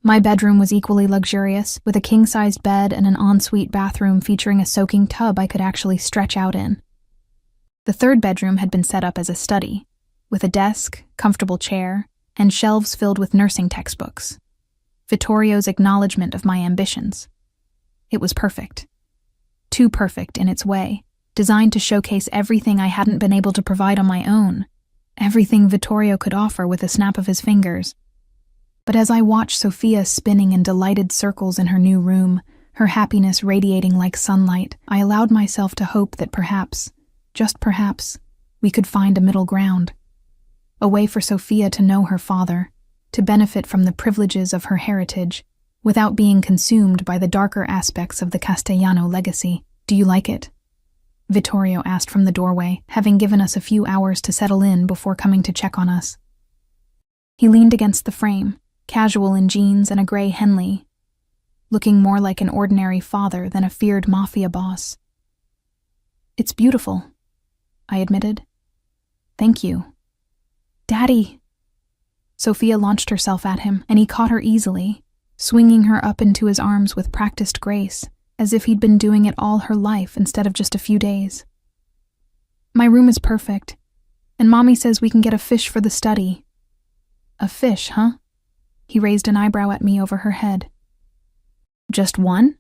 My bedroom was equally luxurious, with a king-sized bed and an ensuite bathroom featuring a soaking tub I could actually stretch out in. The third bedroom had been set up as a study, with a desk, comfortable chair, and shelves filled with nursing textbooks. Vittorio's acknowledgement of my ambitions. It was perfect. Too perfect in its way, designed to showcase everything I hadn't been able to provide on my own, everything Vittorio could offer with a snap of his fingers. But as I watched Sophia spinning in delighted circles in her new room, her happiness radiating like sunlight, I allowed myself to hope that perhaps, just perhaps, we could find a middle ground. A way for Sophia to know her father, to benefit from the privileges of her heritage, without being consumed by the darker aspects of the Castellano legacy. "Do you like it?" Vittorio asked from the doorway, having given us a few hours to settle in before coming to check on us. He leaned against the frame, casual in jeans and a gray Henley, looking more like an ordinary father than a feared Mafia boss. "It's beautiful," I admitted. "Thank you." "Daddy!" Sophia launched herself at him, and he caught her easily, swinging her up into his arms with practiced grace, as if he'd been doing it all her life instead of just a few days. "My room is perfect, and Mommy says we can get a fish for the study." "A fish, huh?" He raised an eyebrow at me over her head. "Just one?"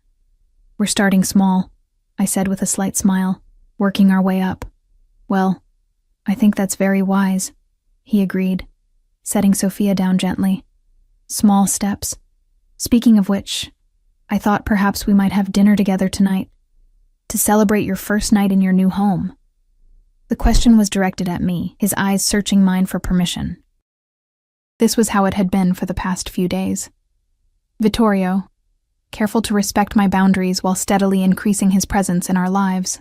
"We're starting small," I said with a slight smile, "working our way up." "Well, I think that's very wise," he agreed, setting Sophia down gently. "Small steps. Speaking of which, I thought perhaps we might have dinner together tonight, to celebrate your first night in your new home." The question was directed at me, his eyes searching mine for permission. This was how it had been for the past few days. Vittorio, careful to respect my boundaries while steadily increasing his presence in our lives.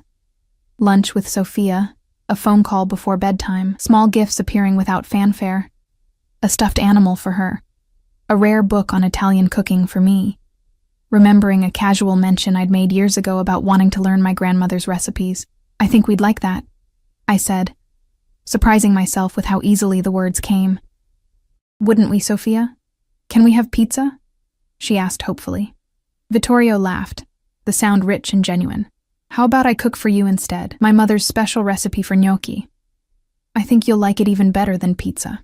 Lunch with Sophia, a phone call before bedtime, small gifts appearing without fanfare, a stuffed animal for her, a rare book on Italian cooking for me, remembering a casual mention I'd made years ago about wanting to learn my grandmother's recipes. "I think we'd like that," I said, surprising myself with how easily the words came. "Wouldn't we, Sophia? Can we have pizza?" she asked hopefully. Vittorio laughed, the sound rich and genuine. "How about I cook for you instead? My mother's special recipe for gnocchi. I think you'll like it even better than pizza."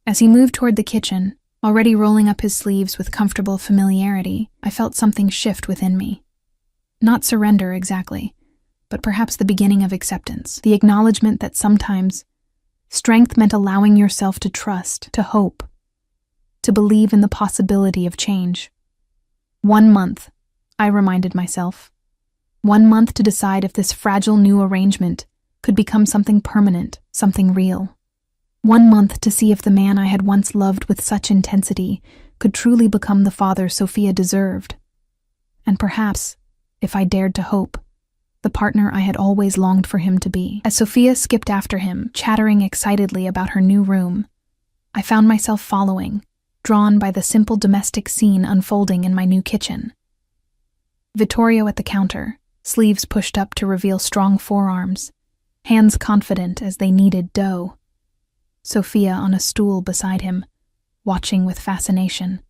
As he moved toward the kitchen, already rolling up his sleeves with comfortable familiarity, I felt something shift within me. Not surrender exactly, but perhaps the beginning of acceptance, the acknowledgement that sometimes strength meant allowing yourself to trust, to hope, to believe in the possibility of change. 1 month, I reminded myself. 1 month to decide if this fragile new arrangement could become something permanent, something real. 1 month to see if the man I had once loved with such intensity could truly become the father Sophia deserved. And perhaps, if I dared to hope, the partner I had always longed for him to be. As Sophia skipped after him, chattering excitedly about her new room, I found myself following, drawn by the simple domestic scene unfolding in my new kitchen. Vittorio at the counter, sleeves pushed up to reveal strong forearms, hands confident as they kneaded dough. Sophia on a stool beside him, watching with fascination,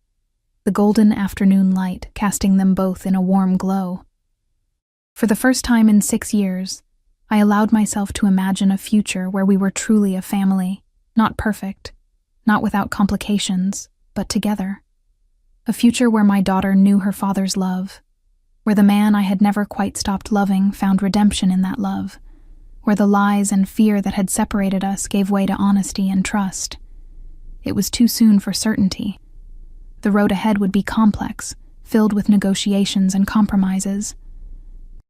the golden afternoon light casting them both in a warm glow. For the first time in 6 years, I allowed myself to imagine a future where we were truly a family, not perfect, not without complications, but together. A future where my daughter knew her father's love, where the man I had never quite stopped loving found redemption in that love, where the lies and fear that had separated us gave way to honesty and trust. It was too soon for certainty. The road ahead would be complex, filled with negotiations and compromises.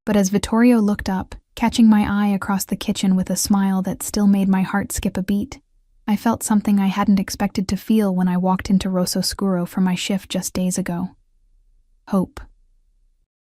But as Vittorio looked up, catching my eye across the kitchen with a smile that still made my heart skip a beat, I felt something I hadn't expected to feel when I walked into Rosso Scuro for my shift just days ago. Hope.